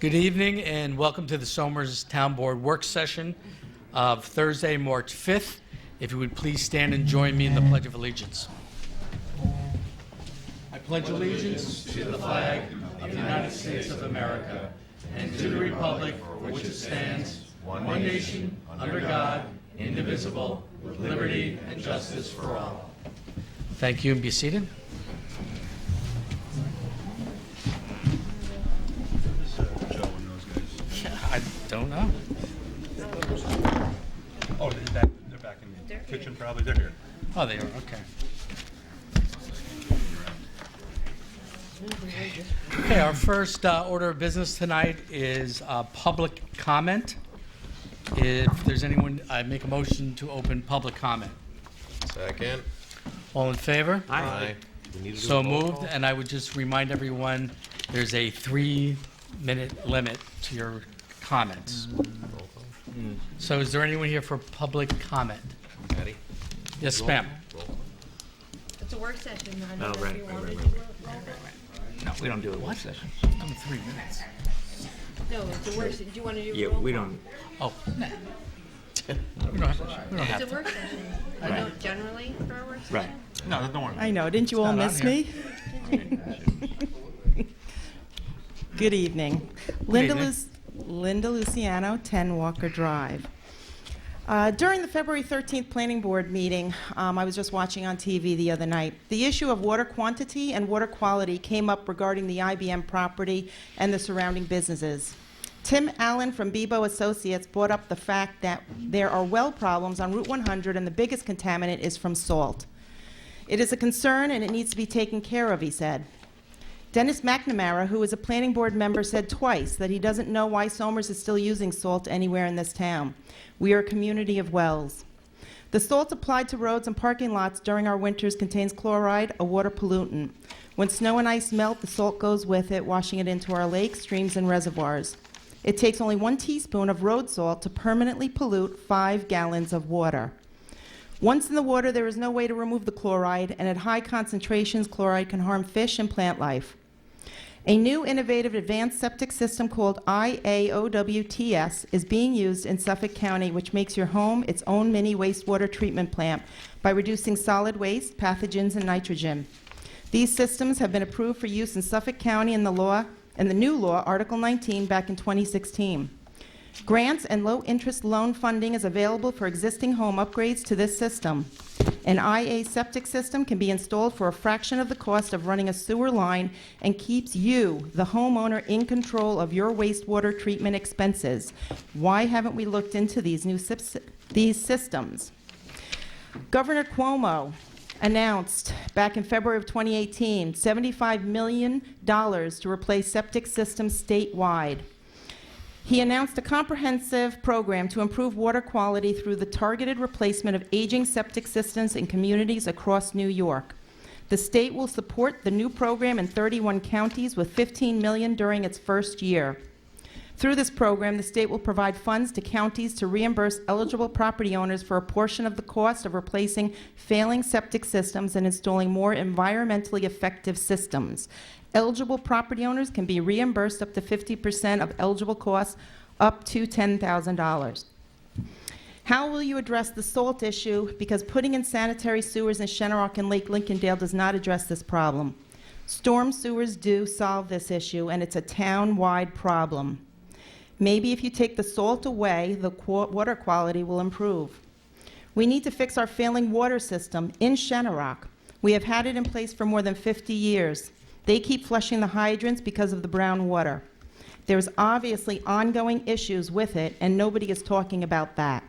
Good evening and welcome to the Somers Town Board work session of Thursday, March 5th. If you would please stand and join me in the Pledge of Allegiance. I pledge allegiance to the flag of the United States of America and to the republic for which it stands, one nation, under God, indivisible, with liberty and justice for all. Thank you and be seated. I don't know. Oh, they're back in the kitchen probably. They're here. Oh, they are, okay. Okay, our first order of business tonight is public comment. If there's anyone, I make a motion to open public comment. Second. All in favor? Aye. So moved, and I would just remind everyone, there's a 3-minute limit to your comments. So is there anyone here for public comment? Patty? Yes, ma'am. It's a work session. I Oh, don't know right, if you right, want right, me right, to No, we don't do a work session. Only 3 minutes. No, it's a work, do you want to do Yeah, roll we call? don't. Oh, we don't have It's to. a work session. I Right. don't generally for a work session. Right. No, don't worry. I know, didn't you all not on miss here. me? Good evening. Linda evening. Linda Luciano, 10 Walker Drive. During the February 13th Planning Board meeting, I was just watching on TV the other night, the issue of water quantity and water quality came up regarding the IBM property and the surrounding businesses. Tim Allen from Bebo Associates brought up the fact that there are well problems on Route 100 and the biggest contaminant is from salt. It is a concern and it needs to be taken care of, he said. Dennis McNamara, who is a planning board member, said twice that he doesn't know why Somers is still using salt anywhere in this town. We are a community of wells. The salt applied to roads and parking lots during our winters contains chloride, a water pollutant. When snow and ice melt, the salt goes with it, washing it into our lakes, streams, and reservoirs. It takes only 1 teaspoon of road salt to permanently pollute 5 gallons of water. Once in the water, there is no way to remove the chloride, and at high concentrations, chloride can harm fish and plant life. A new innovative advanced septic system called IAOWTS is being used in Suffolk County, which makes your home its own mini wastewater treatment plant by reducing solid waste, pathogens, and nitrogen. These systems have been approved for use in Suffolk County in the new law, Article 19, back in 2016. Grants and low-interest loan funding is available for existing home upgrades to this system. An IA septic system can be installed for a fraction of the cost of running a sewer line and keeps you, the homeowner, in control of your wastewater treatment expenses. Why haven't we looked into these systems? Governor Cuomo announced back in February of 2018 $75 million to replace septic systems statewide. He announced a comprehensive program to improve water quality through the targeted replacement of aging septic systems in communities across New York. The state will support the new program in 31 counties with $15 million during its first year. Through this program, the state will provide funds to counties to reimburse eligible property owners for a portion of the cost of replacing failing septic systems and installing more environmentally effective systems. Eligible property owners can be reimbursed up to 50% of eligible costs up to $10,000. How will you address the salt issue? Because putting in sanitary sewers in Shenorock and Lake Lincolndale does not address this problem. Storm sewers do solve this issue, and it's a town-wide problem. Maybe if you take the salt away, the water quality will improve. We need to fix our failing water system in Shenorock. We have had it in place for more than 50 years. They keep flushing the hydrants because of the brown water. There's obviously ongoing issues with it, and nobody is talking about that.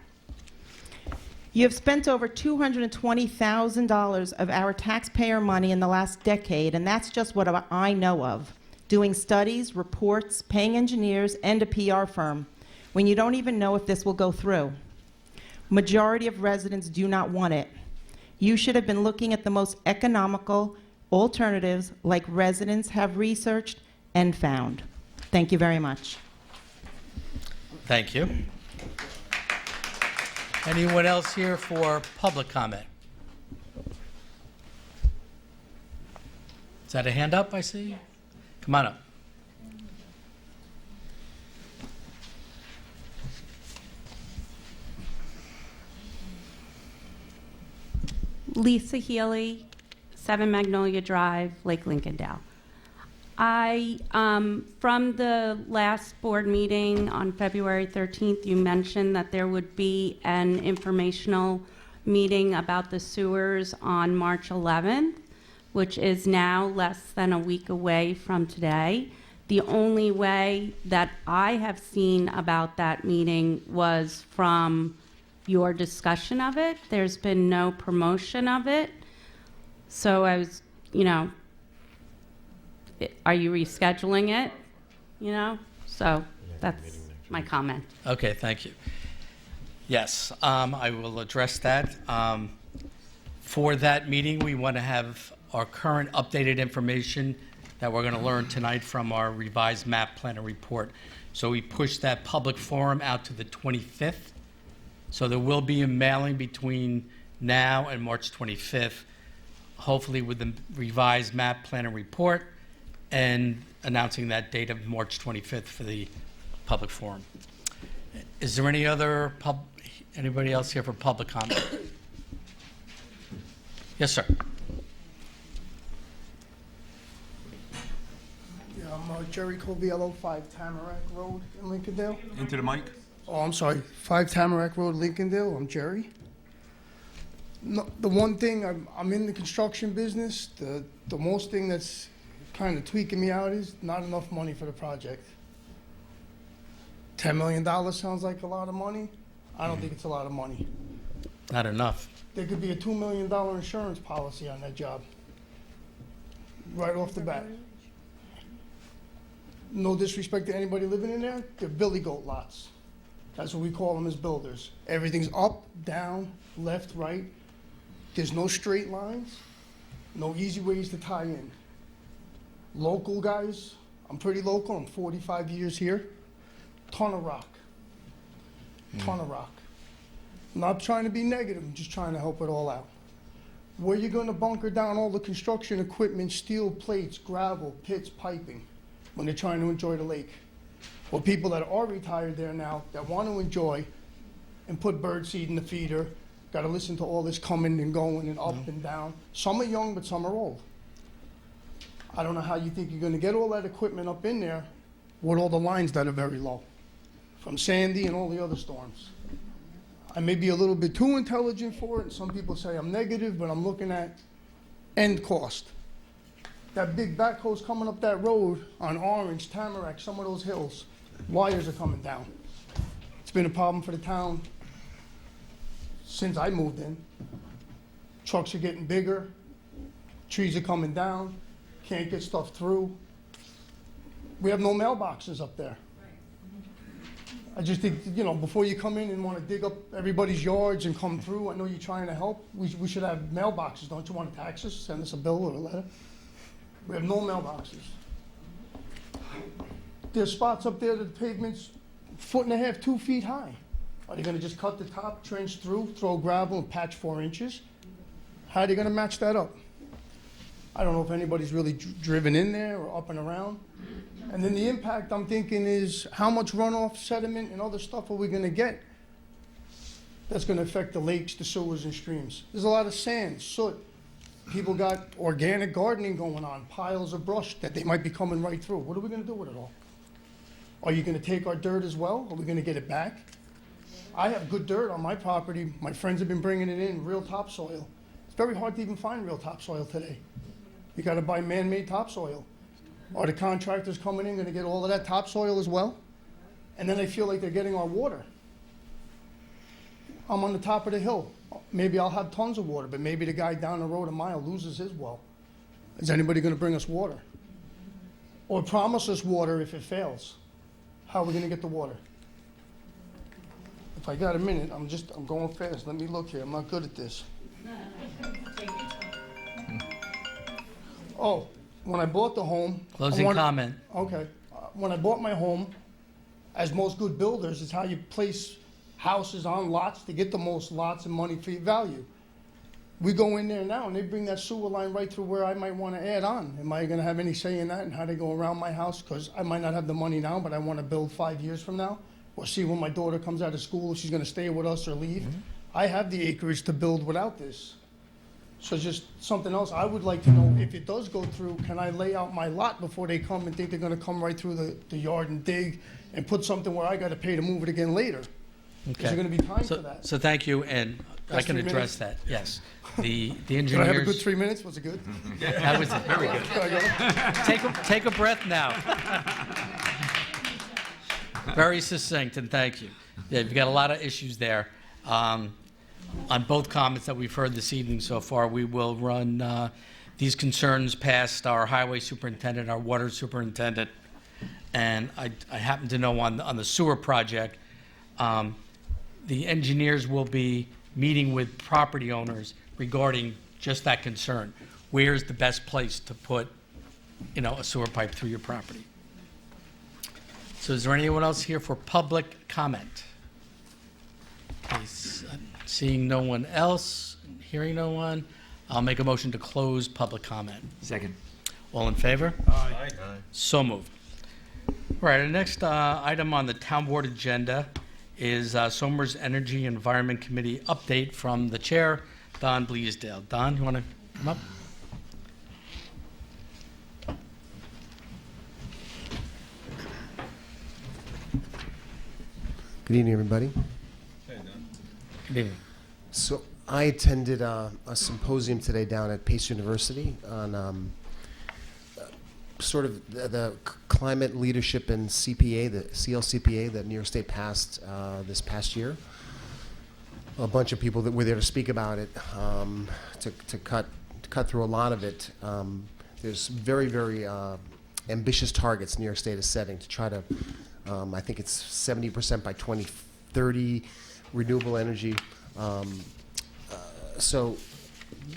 You have spent over $220,000 of our taxpayer money in the last decade, and that's just what I know of, doing studies, reports, paying engineers, and a PR firm, when you don't even know if this will go through. Majority of residents do not want it. You should have been looking at the most economical alternatives like residents have researched and found. Thank you very much. Thank you. Anyone else here for public comment? Is that a hand up I see? Come on up. Lisa Healy, 7 Magnolia Drive, Lake Lincolndale. From the last board meeting on February 13th, you mentioned that there would be an informational meeting about the sewers on March 11th, which is now less than a week away from today. The only way that I have seen about that meeting was from your discussion of it. There's been no promotion of it. So I was, are you rescheduling it? So that's my comment. Okay, thank you. Yes, I will address that. For that meeting, we want to have our current updated information that we're going to learn tonight from our revised map plan and report. So we pushed that public forum out to the 25th. So there will be a mailing between now and March 25th, hopefully with the revised map plan and report, and announcing that date of March 25th for the public forum. Is there anybody else here for public comment? Yes, sir. Yeah, I'm Jerry Coviello, 5 Tamarack Road in Lincolndale. Into the mic? Oh, I'm sorry, 5 Tamarack Road, Lincolndale. I'm Jerry. No, the one thing, I'm in the construction business. The most thing that's kind of tweaking me out is not enough money for the project. $10 million sounds like a lot of money. I don't think it's a lot of money. Not enough. There could be a $2 million insurance policy on that job. Right off the bat. No disrespect to anybody living in there, they're billy goat lots. That's what we call them as builders. Everything's up, down, left, right. There's no straight lines, no easy ways to tie in. Local guys, I'm pretty local, I'm 45 years here. Ton of rock. Ton of rock. I'm not trying to be negative, I'm just trying to help it all out. Where you gonna bunker down all the construction equipment, steel plates, gravel, pits, piping, when they're trying to enjoy the lake? Well, people that are retired there now, that want to enjoy and put bird seed in the feeder, got to listen to all this coming and going and up and down. Some are young, but some are old. I don't know how you think you're going to get all that equipment up in there with all the lines that are very low, from Sandy and all the other storms. I may be a little bit too intelligent for it, and some people say I'm negative, but I'm looking at end cost. That big backhoe's coming up that road on Orange, Tamarack, some of those hills. Wires are coming down. It's been a problem for the town since I moved in. Trucks are getting bigger, trees are coming down, can't get stuff through. We have no mailboxes up there. I just think, before you come in and want to dig up everybody's yards and come through, I know you're trying to help, we should have mailboxes. Don't you want to tax us, send us a bill or a letter? We have no mailboxes. There's spots up there that the pavement's 1.5 feet, 2 feet high. Are they gonna just cut the top, trench through, throw gravel and patch 4 inches? How are they gonna match that up? I don't know if anybody's really driven in there or up and around. And then the impact I'm thinking is how much runoff, sediment, and other stuff are we gonna get that's gonna affect the lakes, the sewers, and streams? There's a lot of sand, soot. People got organic gardening going on, piles of brush that they might be coming right through. What are we gonna do with it all? Are you gonna take our dirt as well? Are we gonna get it back? I have good dirt on my property. My friends have been bringing it in, real topsoil. It's very hard to even find real topsoil today. You gotta buy man-made topsoil. Are the contractors coming in gonna get all of that topsoil as well? And then they feel like they're getting our water. I'm on the top of the hill. Maybe I'll have tons of water, but maybe the guy down the road a mile loses his well. Is anybody gonna bring us water? Or promise us water if it fails? How are we gonna get the water? If I got a minute, I'm going fast. Let me look here. I'm not good at this. Oh, when I bought the home. Closing comment. Okay. When I bought my home, as most good builders, it's how you place houses on lots to get the most lots and money for your value. We go in there now and they bring that sewer line right through where I might want to add on. Am I going to have any say in that and how they go around my house? Because I might not have the money now, but I want to build 5 years from now. Or see when my daughter comes out of school if she's going to stay with us or leave. I have the acreage to build without this. So just something else, I would like to know, if it does go through, can I lay out my lot before they come and think they're gonna come right through the yard and dig and put something where I gotta pay to move it again later? Is there gonna be time for that? So thank you, and I That's can 3 address minutes? that, yes. The Did I have a good engineers, 3 minutes? Was it good? that was very good. Can I go? Take a breath now. Very succinct, and thank you. Yeah, you've got a lot of issues there. On both comments that we've heard this evening so far, we will run these concerns past our highway superintendent, our water superintendent, and I happen to know on the sewer project, the engineers will be meeting with property owners regarding just that concern. Where's the best place to put, a sewer pipe through your property? So is there anyone else here for public comment? Please, seeing no one else, hearing no one, I'll make a motion to close public comment. Second. All in favor? Aye. So moved. All right, our next item on the town board agenda is Somers Energy Environment Committee update from the chair, Don Bleasdale. Don, you want to come up? Good evening, everybody. Good evening. So I attended a symposium today down at Pace University on sort of the climate leadership and CPA, the CLCPA that New York State passed this past year. A bunch of people that were there to speak about it, to cut through a lot of it. There's very, very ambitious targets New York State is setting to try to, I think it's 70% by 2030, renewable energy. So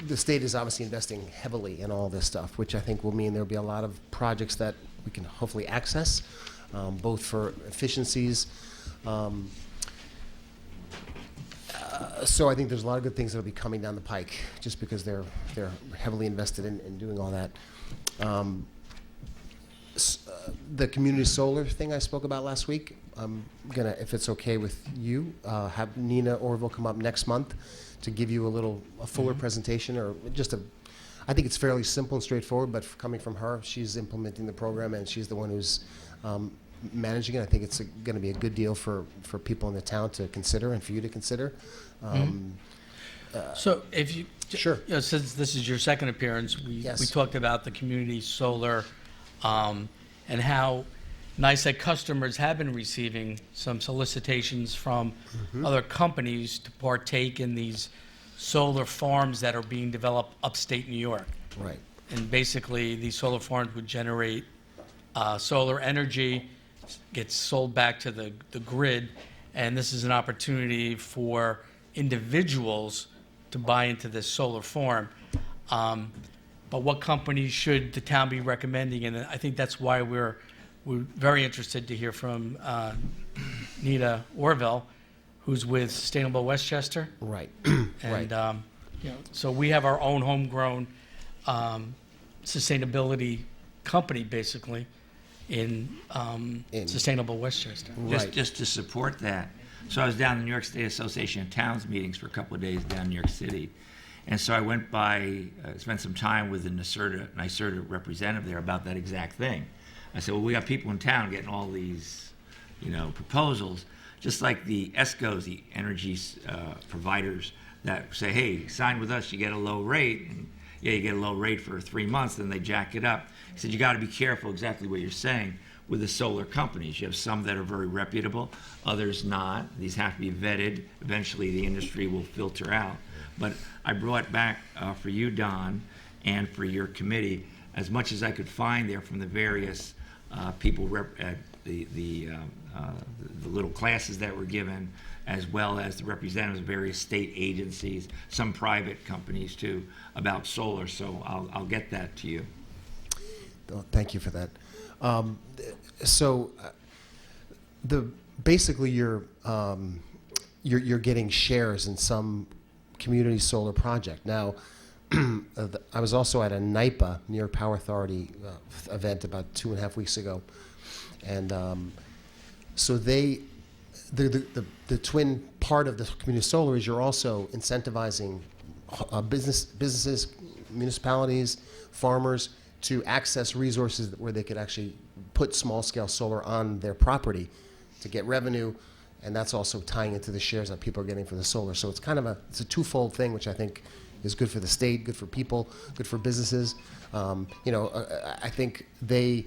the state is obviously investing heavily in all this stuff, which I think will mean there'll be a lot of projects that we can hopefully access, both for efficiencies. So I think there's a lot of good things that will be coming down the pike just because they're heavily invested in doing all that. The community solar thing I spoke about last week, I'm gonna, if it's okay with you, have Nina Orville come up next month to give you a fuller presentation, or just I think it's fairly simple and straightforward, but coming from her, she's implementing the program and she's the one who's managing it. I think it's going to be a good deal for people in the town to consider and for you to consider. So if you, Sure. Since this is your second appearance, we Yes. talked about the community solar and how NYSEG customers have been receiving some solicitations from other companies to partake in these solar farms that are being developed upstate New York. Right. And basically, these solar farms would generate solar energy, gets sold back to the grid, and this is an opportunity for individuals to buy into this solar farm. But what companies should the town be recommending? And I think that's why we're very interested to hear from Nita Orville, who's with Sustainable Westchester. Right. And so we have our own homegrown sustainability company, basically, in Sustainable Westchester. Right. Just to support that. So I was down in the New York State Association of Towns meetings for a couple of days down in New York City. And so I went by, spent some time with the NYSERDA representative there about that exact thing. I said, well, we got people in town getting all these, proposals, just like the ESCOs, the energy providers that say, hey, sign with us, you get a low rate. And yeah, you get a low rate for 3 months, then they jack it up. He said, you got to be careful, exactly what you're saying, with the solar companies. You have some that are very reputable, others not. These have to be vetted. Eventually, the industry will filter out. But I brought back for you, Don, and for your committee, as much as I could find there from the various people at the little classes that were given, as well as the representatives of various state agencies, some private companies too, about solar. So I'll get that to you. Oh, thank you for that. Basically you're getting shares in some community solar project. Now, I was also at a NYPA, New York Power Authority event about 2.5 weeks ago, and so the twin part of the community solar is you're also incentivizing businesses, municipalities, farmers to access resources where they could actually put small-scale solar on their property to get revenue, and that's also tying into the shares that people are getting for the solar. So it's kind of it's a twofold thing, which I think is good for the state, good for people, good for businesses. I think they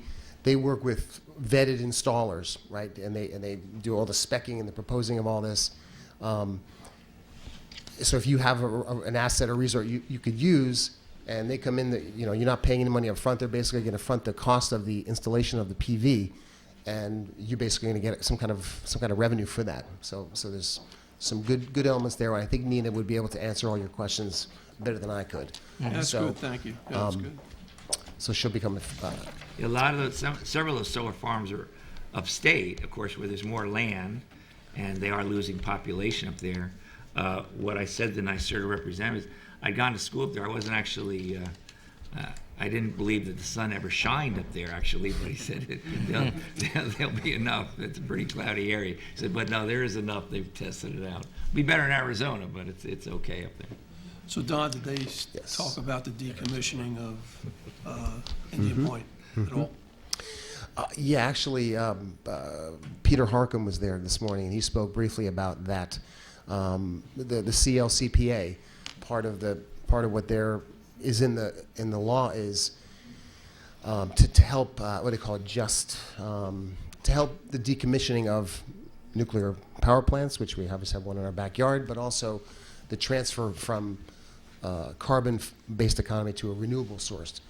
work with vetted installers, right? And they do all the speccing and the proposing of all this. So if you have an asset or resource you could use, and they come in, you're not paying any money up front. They're basically going to front the cost of the installation of the PV, and you're basically going to get some kind of revenue for that. So there's some good elements there. I think Nina would be able to answer all your questions better than I could. That's So, good, thank you. Yeah, that's good. So she'll become A lot of several of those solar farms are upstate, of course, where there's more land, and they are losing population up there. What I said to the NYSERDA representatives, I'd gone to school up there. I wasn't actually, I didn't believe that the sun ever shined up there, actually, but he said there'll be enough. It's a pretty cloudy area. He said, but no, there is enough. They've tested it out. Be better in Arizona, but it's okay up there. So Don, did they talk about the decommissioning of Indian Point at all? Yeah, actually, Peter Harcum was there this morning, and he spoke briefly about that. The CLCPA, part of what there is in the law is to help what they call to help the decommissioning of nuclear power plants, which we obviously have one in our backyard, but also the transfer from carbon-based economy to a renewable source.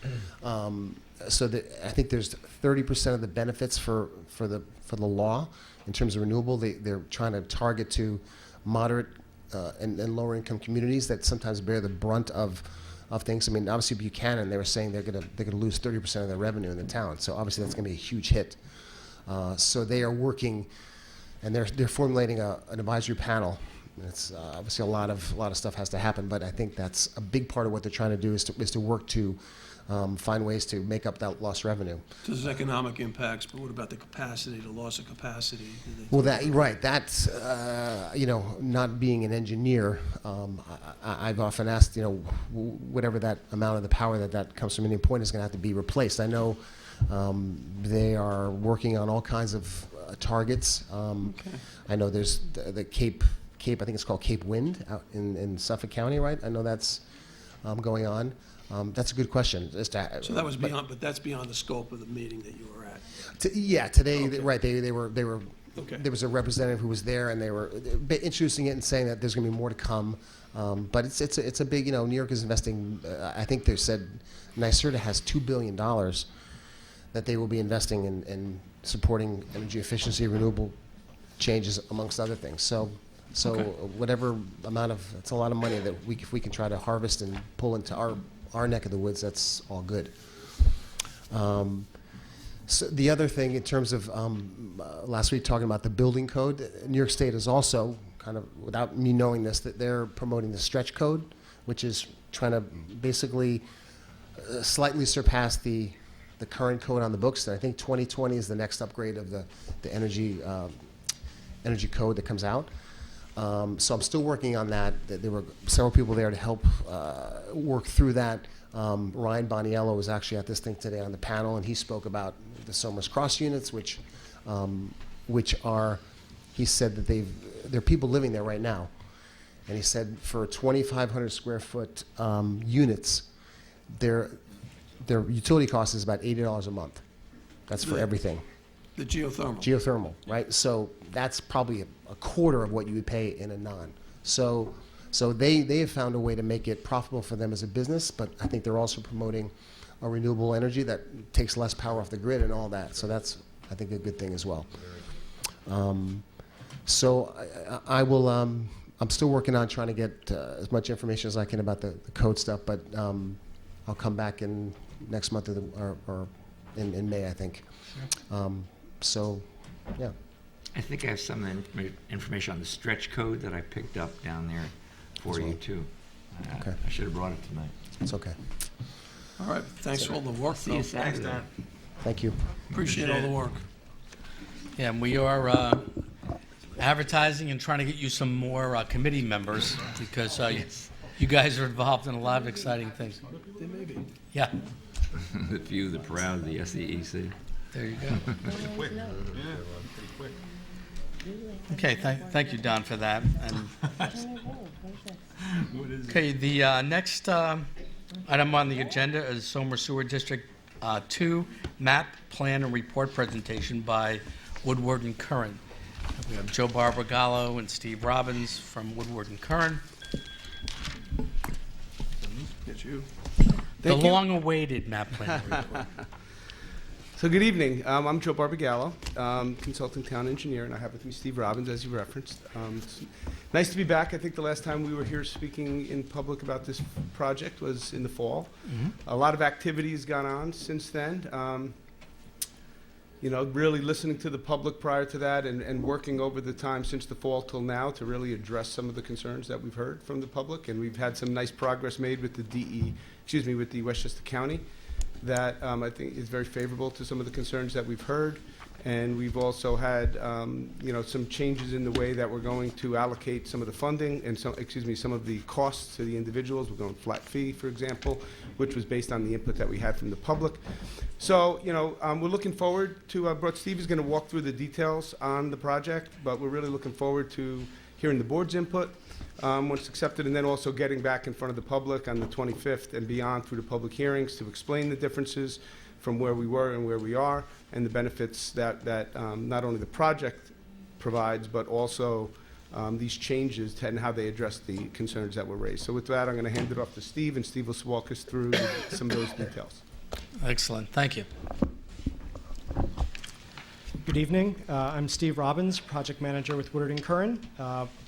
So I think there's 30% of the benefits for the law in terms of renewable. They're trying to target to moderate and lower income communities that sometimes bear the brunt of things. I mean, obviously Buchanan, they were saying they're gonna lose 30% of their revenue in the town. So obviously that's gonna be a huge hit. So they are working, and they're formulating an advisory panel. It's obviously a lot of stuff has to happen, but I think that's a big part of what they're trying to do is to work to find ways to make up that lost revenue. So there's economic impacts, but what about the capacity, the loss of capacity? Well, that's not being an engineer, I've often asked, whatever that amount of the power that comes from Indian Point is going to have to be replaced. I know they are working on all kinds of targets. I know there's the Cape, I think it's called Cape Wind out in Suffolk County, right? I know that's going on. That's a good question. So that was beyond, but that's beyond the scope of the meeting that you were at. Today, Okay. right? They were. Okay. There was a representative who was there, and they were introducing it and saying that there's going to be more to come. But it's a big. New York is investing. I think they said NYSERDA has $2 billion that they will be investing in supporting energy efficiency, renewable changes, amongst other things. So Okay. whatever amount of, it's a lot of money that if we can try to harvest and pull into our neck of the woods, that's all good. So the other thing in terms of last week talking about the building code, New York State is also kind of, without me knowing this, that they're promoting the stretch code, which is trying to basically slightly surpass the current code on the books. And I think 2020 is the next upgrade of the energy code that comes out. So I'm still working on that. There were several people there to help work through that. Ryan Boniello was actually at this thing today on the panel, and he spoke about the Somers Cross units, which are, he said that there are people living there right now. And he said for 2,500 square foot units, their utility cost is about $80 a month. That's for everything. The geothermal. Geothermal, right? So that's probably a quarter of what you would pay in a non. So they have found a way to make it profitable for them as a business, but I think they're also promoting a renewable energy that takes less power off the grid and all that. So that's, I think, a good thing as well. So I will, I'm still working on trying to get as much information as I can about the code stuff, but I'll come back in next month or in May, I think. So, yeah. I think I have some information on the stretch code that I picked up down there for you, too. Okay. I should have brought it tonight. It's okay. All right, thanks for all the work, See though. you Saturday. Thank you. Appreciate all the work. Yeah, and we are advertising and trying to get you some more committee members because You guys are involved in a lot of exciting things. They may be. Yeah, The few, the proud, the SEEC. there you go. Okay, thank you, Don, for that. And okay, the next item on the agenda is Somer Sewer District 2 map, plan, and report presentation by Woodward and Curran. We have Joe Barbagallo and Steve Robbins from Woodward and Curran. Get you. The Thank you. long-awaited map plan and report. So good evening. I'm Joe Barbagallo, consulting town engineer, and I have with me Steve Robbins, as you referenced. It's nice to be back. I think the last time we were here speaking in public about this project was in the fall. A lot of activity has gone on since then. You know, really listening to the public prior to that and working over the time since the fall till now to really address some of the concerns that we've heard from the public. And we've had some nice progress made with the with the Westchester County that I think is very favorable to some of the concerns that we've heard. And we've also had, you know, some changes in the way that we're going to allocate some of the funding and some of the costs to the individuals. We're going flat fee, for example, which was based on the input that we had from the public. So, you know, we're looking forward to, Steve is going to walk through the details on the project, but we're really looking forward to hearing the board's input once accepted, and then also getting back in front of the public on the 25th and beyond through the public hearings to explain the differences from where we were and where we are, and the benefits that not only the project provides, but also these changes and how they address the concerns that were raised. So with that, I'm going to hand it off to Steve, and Steve will walk us through some of those details. Excellent, thank you. Good evening. I'm Steve Robbins, project manager with Woodward & Curran.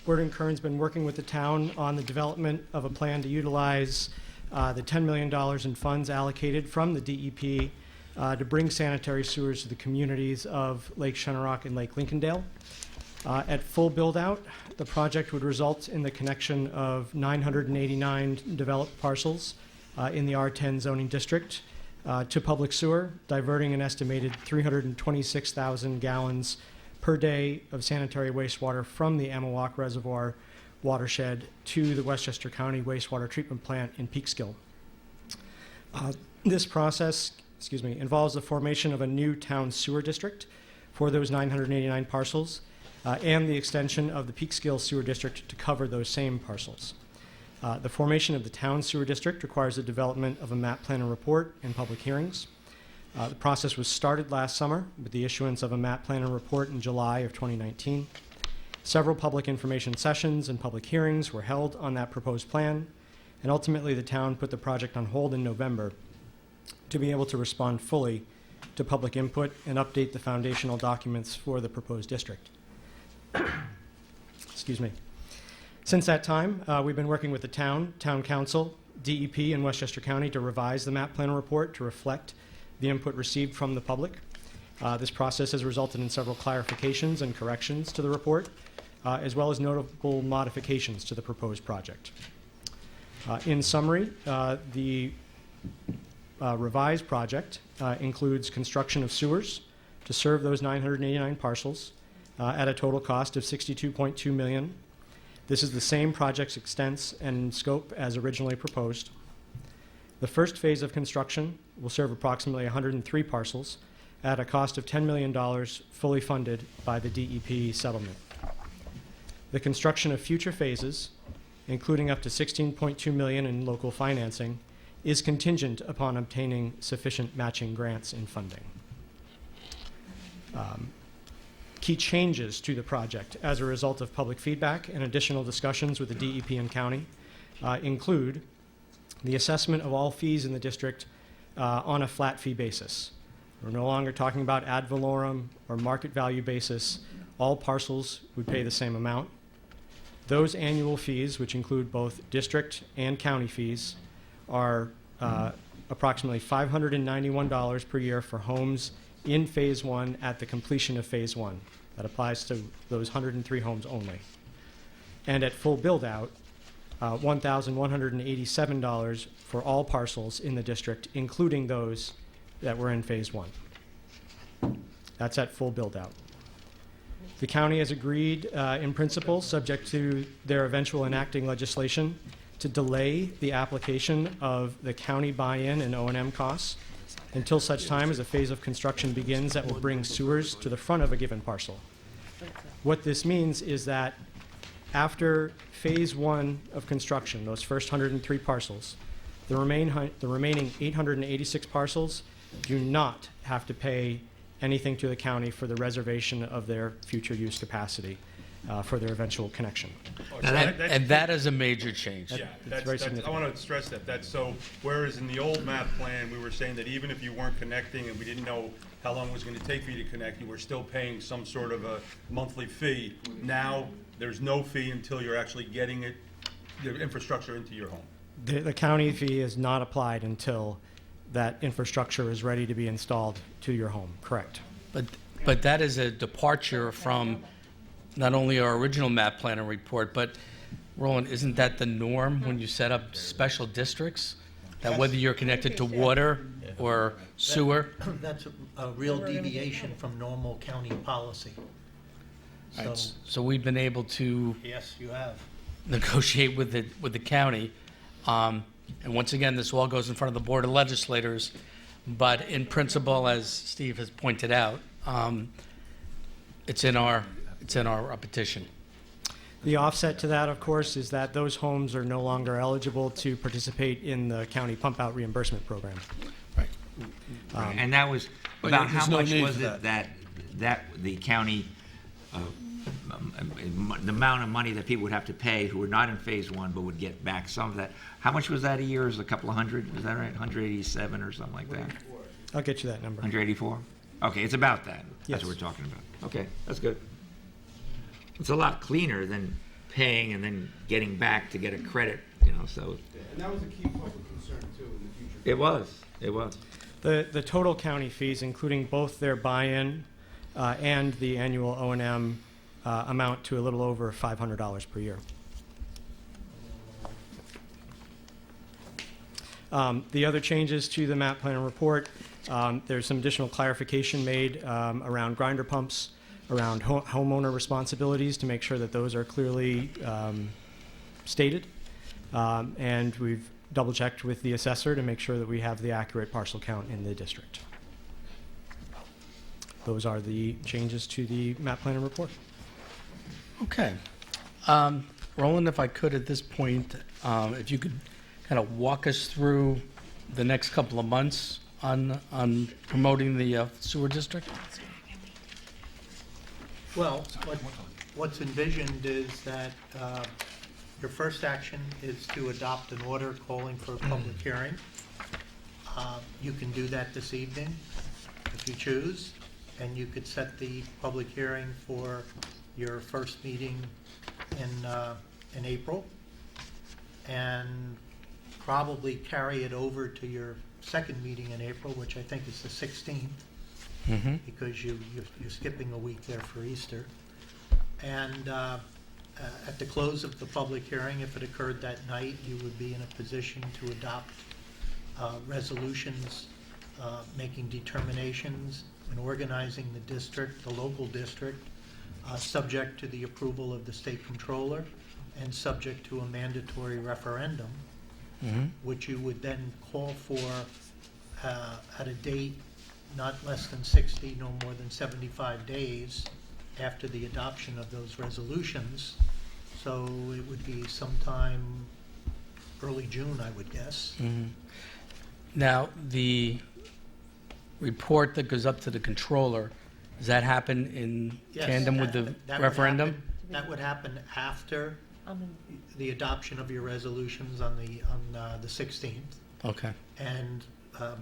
Woodward & Curran's been working with the town on the development of a plan to utilize the $10 million in funds allocated from the DEP to bring sanitary sewers to the communities of Lake Shenorock and Lake Lincolndale. At full build-out, the project would result in the connection of 989 developed parcels in the R10 zoning district to public sewer, diverting an estimated 326,000 gallons per day of sanitary wastewater from the Amawak Reservoir watershed to the Westchester County Wastewater Treatment Plant in Peekskill. This process, involves the formation of a new town sewer district for those 989 parcels and the extension of the Peekskill Sewer District to cover those same parcels. The formation of the town sewer district requires the development of a map plan and report and public hearings. The process was started last summer with the issuance of a map plan and report in July of 2019. Several public information sessions and public hearings were held on that proposed plan, and ultimately the town put the project on hold in November to be able to respond fully to public input and update the foundational documents for the proposed district. Excuse me. Since that time, we've been working with the town council, DEP, and Westchester County to revise the map plan report to reflect the input received from the public. This process has resulted in several clarifications and corrections to the report, as well as notable modifications to the proposed project. In summary, the revised project includes construction of sewers to serve those 989 parcels at a total cost of $62.2 million. This is the same project's extent and scope as originally proposed. The first phase of construction will serve approximately 103 parcels at a cost of $10 million, fully funded by the DEP settlement. The construction of future phases, including up to $16.2 million in local financing, is contingent upon obtaining sufficient matching grants and funding. Key changes to the project as a result of public feedback and additional discussions with the DEP and county include the assessment of all fees in the district on a flat fee basis. We're no longer talking about ad valorem or market value basis. All parcels would pay the same amount. Those annual fees, which include both district and county fees, are approximately $591 per year for homes in Phase 1 at the completion of Phase 1. That applies to those 103 homes only. And at full build-out, $1,187 for all parcels in the district, including those that were in Phase 1. That's at full build-out. The county has agreed in principle, subject to their eventual enacting legislation, to delay the application of the county buy-in and O&M costs until such time as a phase of construction begins that will bring sewers to the front of a given parcel. What this means is that after phase 1 of construction, those first 103 parcels, the remaining 886 parcels do not have to pay anything to the county for the reservation of their future use capacity for their eventual connection. And that is a major change. Yeah, It's very I significant. want to stress that. That's so, whereas in the old map plan, we were saying that even if you weren't connecting and we didn't know how long it was going to take for you to connect, you were still paying some sort of a monthly fee. Now, there's no fee until you're actually getting it, the infrastructure into your home. The county fee is not applied until that infrastructure is ready to be installed to your home, correct? But that is a departure from not only our original map plan and report, but Roland, isn't that the norm when you set up special districts? That whether you're connected to water or sewer? That's a real deviation from normal county policy. So, So we've been able to yes, you have. negotiate with the county. And once again, this all goes in front of the Board of Legislators. But in principle, as Steve has pointed out, it's in our petition. The offset to that, of course, is that those homes are no longer eligible to participate in the county pump-out reimbursement program. And that was But about there's how no much need was for it that the county, the amount of money that people would have to pay who were not in phase 1 but would get back some of that? How much was that a year? Is a couple of hundred? Is that right? 187 or something like that? I'll get you that number. 184? Okay, it's about that. Yes. That's what we're talking about. Okay, that's good. It's a lot cleaner than paying and then getting back to get a credit, so. And that was a key public concern, too, in the future. It was. The total county fees, including both their buy-in and the annual O&M, amount to a little over $500 per year. The other changes to the map plan and report, there's some additional clarification made around grinder pumps, around homeowner responsibilities to make sure that those are clearly stated. And we've double-checked with the assessor to make sure that we have the accurate parcel count in the district. Those are the changes to the map plan and report. Okay. Roland, if I could at this point, if you could kind of walk us through the next couple of months on promoting the sewer district? Well, what's envisioned is that your first action is to adopt an order calling for a public hearing. You can do that this evening if you choose, and you could set the public hearing for your first meeting in April, and probably carry it over to your second meeting in April, which I think is the 16th. Mm-hmm. Because you're skipping a week there for Easter. And at the close of the public hearing, if it occurred that night, you would be in a position to adopt resolutions, making determinations and organizing the district, the local district, subject to the approval of the state controller and subject to a mandatory referendum, which you would then call for at a date not less than 60, no more than 75 days after the adoption of those resolutions. So it would be sometime early June, I would guess. Now, the report that goes up to the controller, does that happen in Yes, tandem with the that would referendum? happen- That would happen after the adoption of your resolutions on the 16th. Okay. And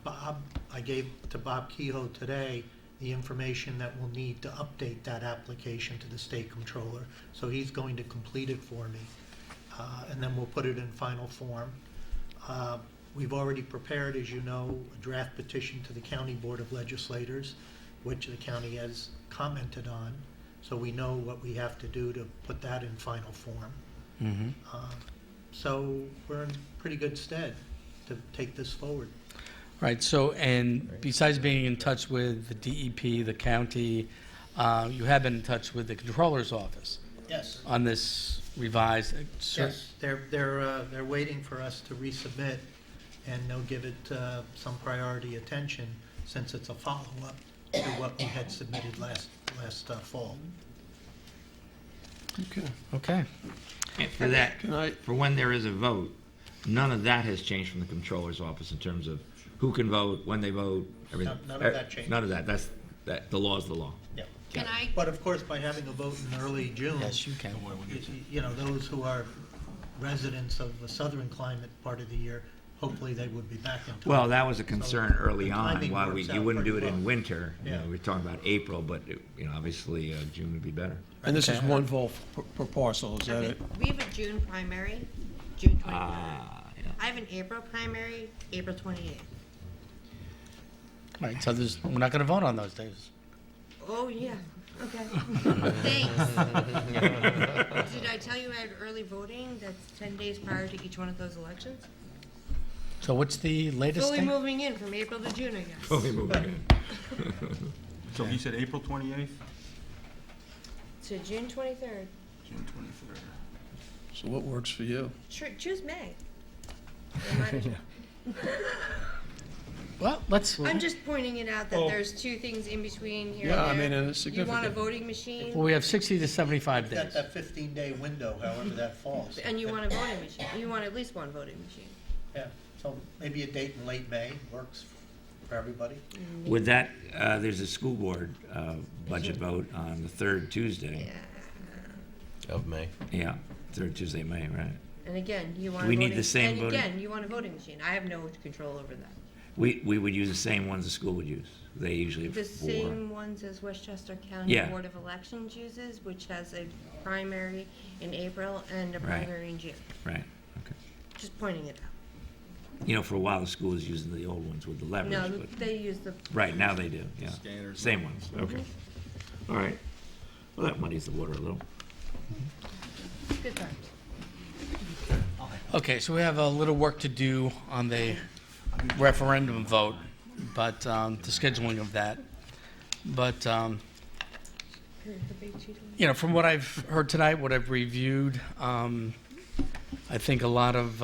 Bob, I gave to Bob Kehoe today the information that we'll need to update that application to the state controller. So he's going to complete it for me, and then we'll put it in final form. We've already prepared, as you know, a draft petition to the County Board of Legislators, which the county has commented on. So we know what we have to do to put that in final form. So we're in pretty good stead to take this forward. Right, so, and besides being in touch with the DEP, the county, you have been in touch with the controller's office Yes. on this revised? Yes, they're waiting for us to resubmit, and they'll give it some priority attention since it's a follow-up to what we had submitted last fall. Okay. Okay. And for that, Can I, for when there is a vote, none of that has changed from the controller's office in terms of who can vote, when they vote, everything. None of that changed. None of that. The law is the law. Yeah. Can I, But of course, by having a vote in early June, Yes, you can. you know, those who are residents of the southern climate part of the year, hopefully they would be back in time. Well, that was a concern So early the on, timing why works you out wouldn't do pretty it in well. winter. You know, Yeah. we're talking about April, but, obviously, June would be better. and this is Okay. one vote per parcel, is that okay, it? we have a June primary, June 23rd. Yeah. I have an April primary, April 28th. Right, so we're not going to vote on those days. Oh, yeah, okay. Thanks. Did I tell you I had early voting? That's 10 days prior to each one of those elections? So what's the latest Fully thing? moving in from April to June, I guess. Fully moving in. So he said April 28th? To June 23rd. June 23rd. So what works for you? Sure, choose May. Or might as well. Well, let's, I'm just pointing it out that Oh. there's two things in between here Yeah, I and there. mean, and it's You want a significant. voting machine, well, we have 60 to 75 You've got days. that 15-day window, however that falls. and you want a voting machine. You want at least one voting machine. Yeah, so maybe a date in late May works for everybody. With that, there's a school board budget vote on the third Tuesday. Of May. Yeah, third Tuesday of May, right? And again, you want we a need voting, the same and voting- again, you want a voting machine. I have no control over that. We would use the same ones the school would use. They usually have The four. same ones as Westchester County Yeah. Board of Elections uses, which has a primary in April and a Right. primary in June. Right, okay. Just pointing it out. You know, for a while, the school was using the old ones with the levers, No, but, they use the, right, now they do, yeah. Scanners. Same ones, okay. All right. Well, that muddies the water a little. good times. Okay, so we have a little work to do on the referendum vote, but the scheduling of that. But, you know, from what I've heard tonight, what I've reviewed, I think a lot of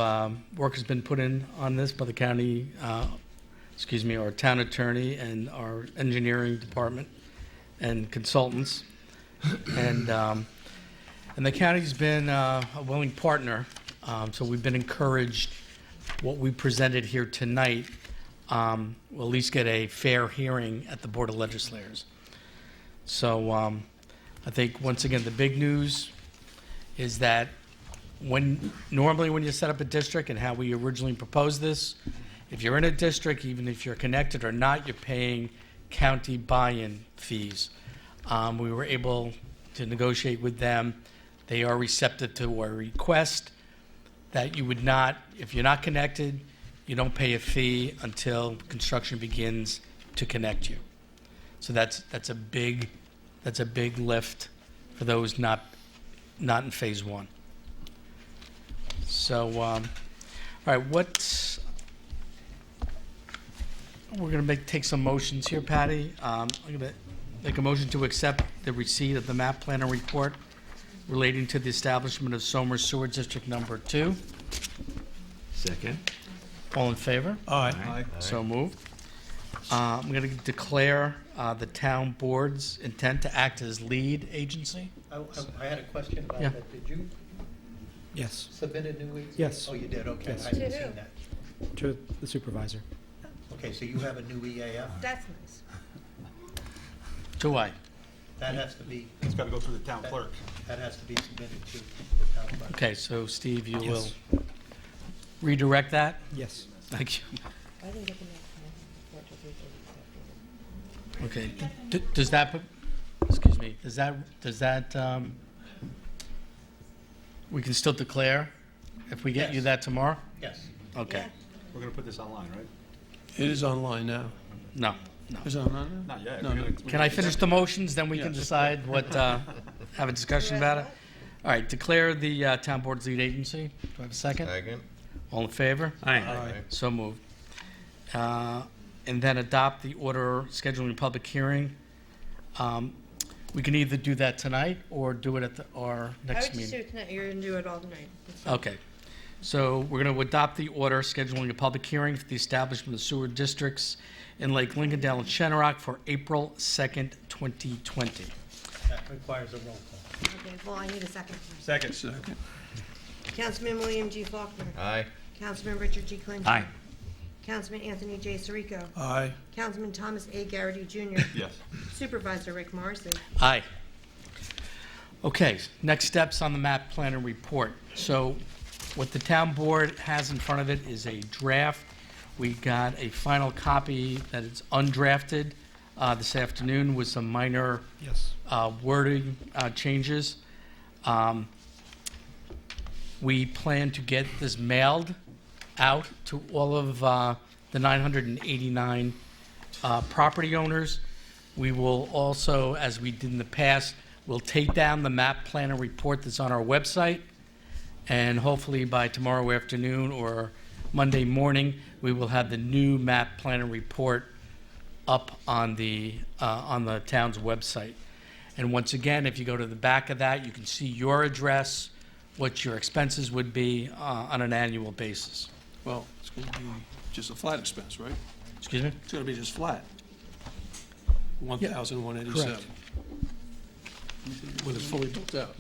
work has been put in on this by the county, our town attorney and our engineering department and consultants. And the county's been a willing partner, so we've been encouraged what we presented here tonight will at least get a fair hearing at the Board of Legislators. So I think, once again, the big news is that normally when you set up a district and how we originally proposed this, if you're in a district, even if you're connected or not, you're paying county buy-in fees. We were able to negotiate with them. They are receptive to our request that you would not, if you're not connected, you don't pay a fee until construction begins to connect you. So that's a big lift for those not in phase one. So, all right, we're gonna take some motions here, Patty. I'm gonna make a motion to accept the receipt of the map planner report relating to the establishment of Somers Sewer District Number 2. Second. All in favor? Aye. So moved. I'm going to declare the town board's intent to act as lead agency. I had a question about Yeah. that. Did you Yes, submit a new? Yes. Oh, you did, okay. Yes. I didn't To see who? that. to the supervisor. Okay, so you have a new EAF? That's nice. Do I? That has to be, It's got to go through the town clerk. that has to be submitted to the town clerk. Okay, so Steve, you will Yes. redirect that? Yes. Thank you. I didn't get the map. Okay. Does that, excuse me, does that, we can still declare if we get you Yes. that tomorrow? Yes. Okay. We're going to put this online, right? It is online now. No. Is it online now? Not yet. No, We're no. gonna- Can I finish the motions, then we can Yeah. decide what, have a discussion about it? All right, declare the town board's lead agency. Do I have a second? Second. All in favor? Aye. So moved. And then adopt the order scheduling a public hearing. We can either do that tonight or do it at our I next would just do meeting. it tonight, you're gonna do it all tonight. That's fine. Okay. So we're going to adopt the order scheduling a public hearing for the establishment of sewer districts in Lake Lincolndale and Shenorock for April 2nd, 2020. That requires a roll call. Okay, well, I need a second. Second. Councilman William G. Faulkner. Aye. Councilman Richard G. Clinton. Aye. Councilman Anthony J. Sirico. Aye. Councilman Thomas A. Garrity Jr. Yes. Supervisor Rick Morrissey. Aye. Okay, next steps on the map plan and report. So what the town board has in front of it is a draft. We got a final copy that is undrafted this afternoon with some minor Yes. wording changes. We plan to get this mailed out to all of the 989 property owners. We will also, as we did in the past, we'll take down the map plan and report that's on our website, and hopefully by tomorrow afternoon or Monday morning, we will have the new map plan and report up on the town's website. And once again, if you go to the back of that, you can see your address, what your expenses would be on an annual basis. Well, it's going to be just a flat expense, right? Excuse me? It's going to be just flat. 1,187. Correct. When it's fully built out.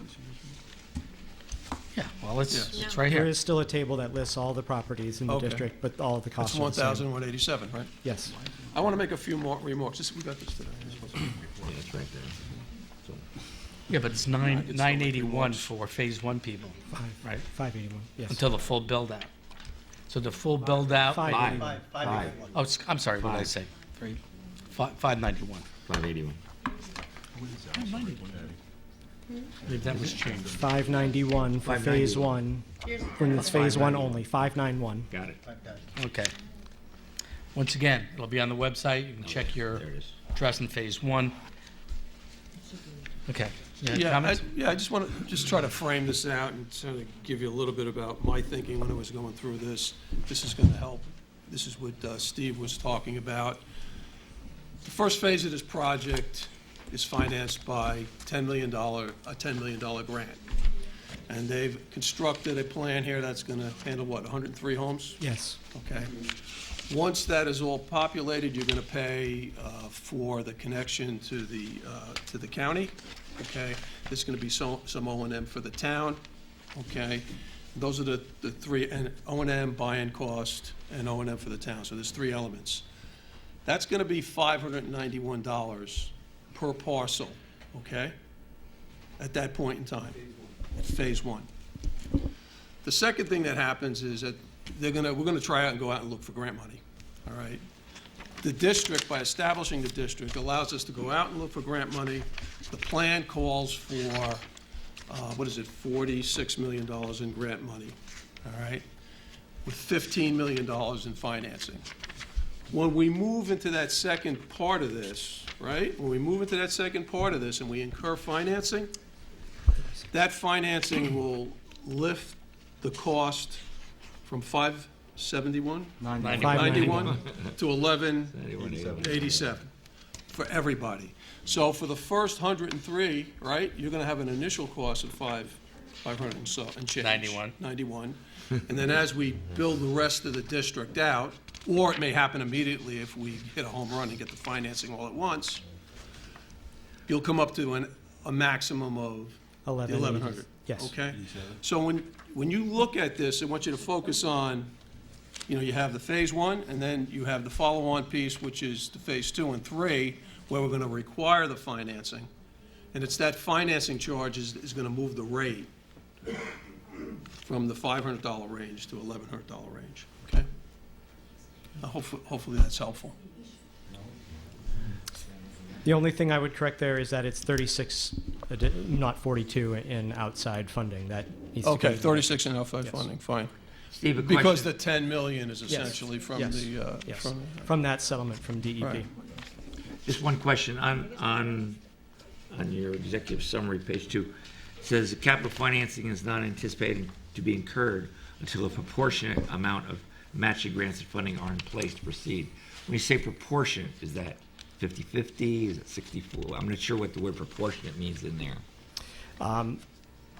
Yeah, well, it's Yes. right There here. is still a table that lists all the properties in the Okay. district, but all of the That's costs are the same. 1,187, right? Yes. I want to make a few more remarks. We got this today. Yeah, it's right there. Yeah, but it's I can still make 981 remarks. for phase one people, right? 581, yes. Until the full build out. So the full build out. 581. Five. Oh, I'm sorry, what did I say? 591. 581. I believe that was changed. 591 for phase 591. one, Here's when it's phase one 591. only, 591. Got it. Okay. Once again, it'll be on the website. You can check your There it is. address in phase one. Okay. You had Yeah, comments? I just want to just try to frame this out and sort of give you a little bit about my thinking when I was going through this. This is going to help. This is what Steve was talking about. The first phase of this project is financed by a $10 million grant. And they've constructed a plan here that's going to handle, what, 103 homes? Yes. Okay. Once that is all populated, you're going to pay for the connection to the county, okay? There's going to be some O&M for the town, okay? Those are the three, and O&M, buy-in cost, and O&M for the town, so there's three elements. That's going to be $591 per parcel, okay? At that point in time, phase one. The second thing that happens is that we're going to try out and go out and look for grant money, all right? The district, by establishing the district, allows us to go out and look for grant money. The plan calls for, $46 million in grant money, all right? With $15 million in financing. When we move into that second part of this, right? When we move into that second part of this and we incur financing, that financing will lift the cost from 571? 91 to 1187 for everybody. So for the first 103, right, you're going to have an initial cost of 500 and so and change. 91. And then as we build the rest of the district out, or it may happen immediately if we hit a home run and get the financing all at once, you'll come up to a maximum of the 1,100. Yes. Okay? So when you look at this, I want you to focus on, you have the phase one, and then you have the follow-on piece, which is the phase two and three, where we're going to require the financing. And it's that financing charge is going to move the rate from the $500 range to $1,100 range, okay? Hopefully that's helpful. The only thing I would correct there is that it's 36, not 42 in outside funding. That needs to be. Okay, 36 in outside Yes. funding, fine. Steve, a Because question. the 10 million is Yes. essentially from Yes. the, Yes. from that settlement from DEP. Right. Just one question on your executive summary, page 2. It says capital financing is not anticipated to be incurred until a proportionate amount of matching grants and funding are in place to proceed. When you say proportionate, is that 50/50? Is it 64? I'm not sure what the word proportionate means in there.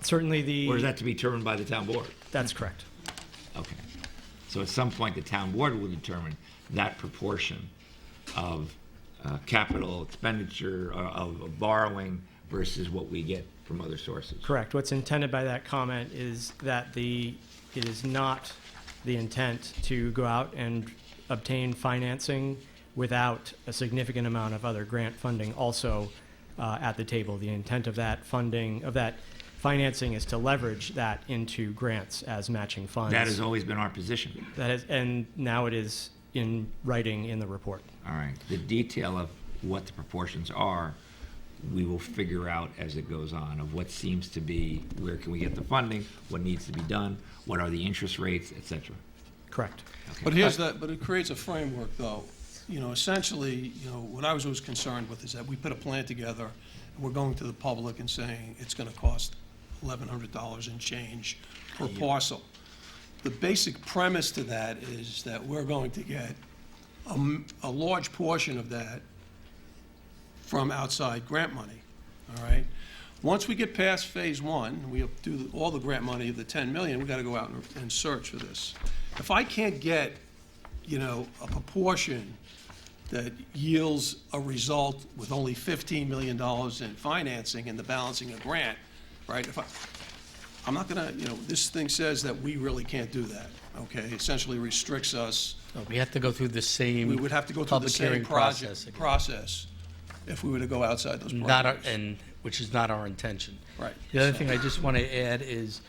Certainly the... Or is that to be determined by the town board? That's correct. Okay. So at some point, the town board will determine that proportion of capital expenditure, of borrowing versus what we get from other sources. Correct. What's intended by that comment is that it is not the intent to go out and obtain financing without a significant amount of other grant funding also at the table. The intent of that financing is to leverage that into grants as matching funds. That has always been our position. And now it is in writing in the report. All right. The detail of what the proportions are, we will figure out as it goes on, of what seems to be, where can we get the funding, what needs to be done, what are the interest rates, et cetera. Correct. But it creates a framework, though. Essentially, what I was always concerned with is that we put a plan together, and we're going to the public and saying it's gonna cost $1,100 and change per parcel. The basic premise to that is that we're going to get a large portion of that from outside grant money, all right? Once we get past phase one, we do all the grant money of the 10 million, we gotta go out and search for this. If I can't get, a proportion that yields a result with only $15 million in financing and the balancing a grant, right? I'm not gonna, this thing says that we really can't do that, okay? Essentially restricts us. No, we have to go through the same We would have to go through the public same hearing process again. process if we were to go outside those Not our, parameters. and which is not our intention. Right. The other thing I just want to add is,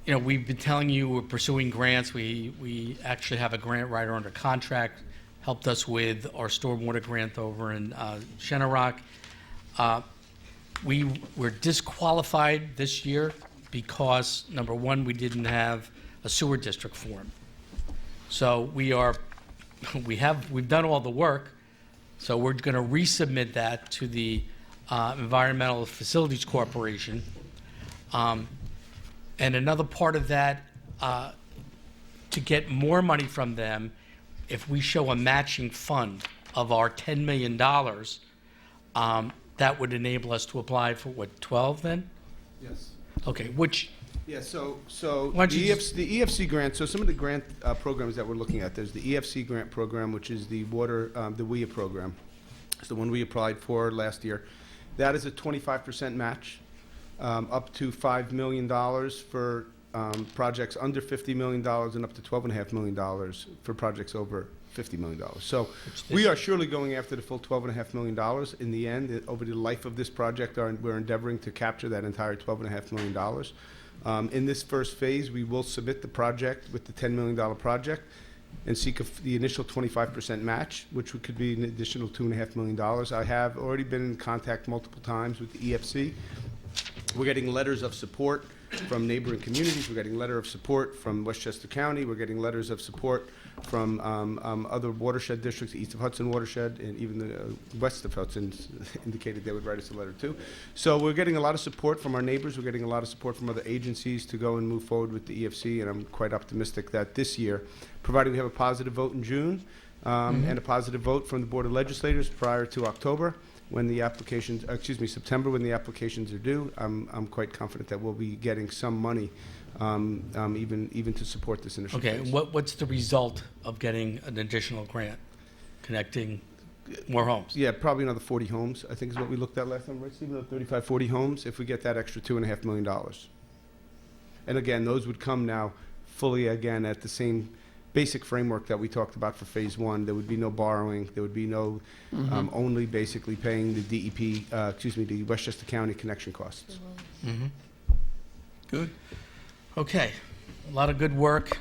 we've been telling you we're pursuing grants. We actually have a grant writer under contract, helped us with our stormwater grant over in Shenorock. We were disqualified this year because, number one, we didn't have a sewer district form. So we've done all the work, so we're going to resubmit that to the Environmental Facilities Corporation. And another part of that, to get more money from them, if we show a matching fund of our $10 million, that would enable us to apply for, what, 12 then? Yes. Okay, which, Yeah, so Why don't the you the EFC grant, so some of the grant programs that we're looking at, there's the EFC grant program, which is the water, the WIA program. It's the one we applied for last year. That is a 25% match, up to $5 million for projects under $50 million and up to $12.5 million for projects over $50 million. So we are surely going after the full $12.5 million. In the end, over the life of this project, we're endeavoring to capture that entire $12.5 million. In this first phase, we will submit the project with the $10 million project and seek the initial 25% match, which could be an additional $2.5 million. I have already been in contact multiple times with the EFC. We're getting letters of support from neighboring communities. We're getting letter of support from Westchester County. We're getting letters of support from other watershed districts, east of Hudson watershed, and even the west of Hudson indicated they would write us a letter too. So we're getting a lot of support from our neighbors. We're getting a lot of support from other agencies to go and move forward with the EFC, and I'm quite optimistic that this year, provided we have a positive vote in June and a positive vote from the Board of Legislators prior to October, when the applications, September, when the applications are due, I'm quite confident that we'll be getting some money, even to support this initial okay, phase. and what's the result of getting an additional grant, connecting more homes? Yeah, probably another 40 homes, I think is what we looked at last time, right, Steve? Another 35, 40 homes, if we get that extra $2.5 million. And again, those would come now fully, again, at the same basic framework that we talked about for phase one. There would be no borrowing. There would be no only basically paying the DEP, the Westchester County connection costs. Mm-hmm. Good. Okay, a lot of good work.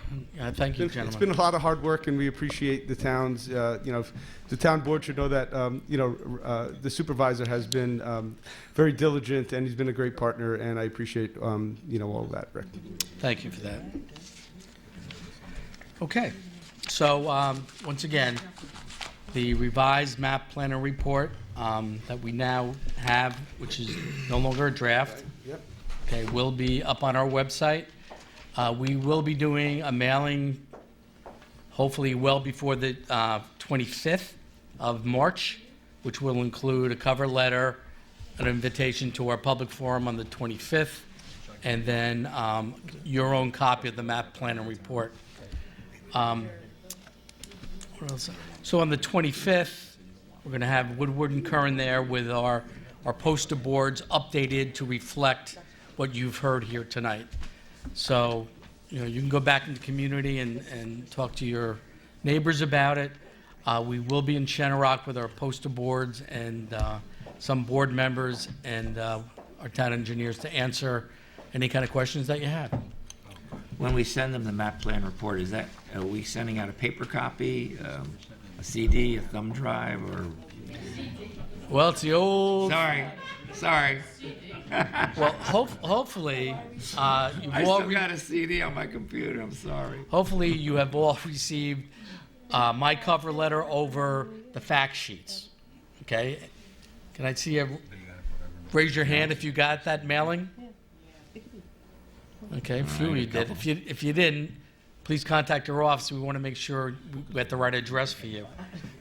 Thank you, It's gentlemen. been a lot of hard work, and we appreciate the town's, the town board should know that, the supervisor has been very diligent, and he's been a great partner, and I appreciate, all of that, Rick. Thank you for that. Okay, so once again, the revised map planner report that we now have, which is no longer a draft, Yep. okay, will be up on our website. We will be doing a mailing, hopefully well before the 25th of March, which will include a cover letter, an invitation to our public forum on the 25th, and then your own copy of the map plan and report. What else? So on the 25th, we're going to have Woodward and Curran there with our poster boards updated to reflect what you've heard here tonight. So, you can go back in the community and talk to your neighbors about it. We will be in Shenorock with our poster boards and some board members and our town engineers to answer any kind of questions that you have. When we send them the map plan report, are we sending out a paper copy, a CD, a thumb drive, or? Well, it's the old. Sorry. Well, hopefully, you've I all still got a CD on my computer, I'm sorry. hopefully you have all received my cover letter over the fact sheets. Okay? Can I see you raise your hand if you got that mailing? Okay, a few of you did. If you didn't, please contact our office. We want to make sure we got the right address for you.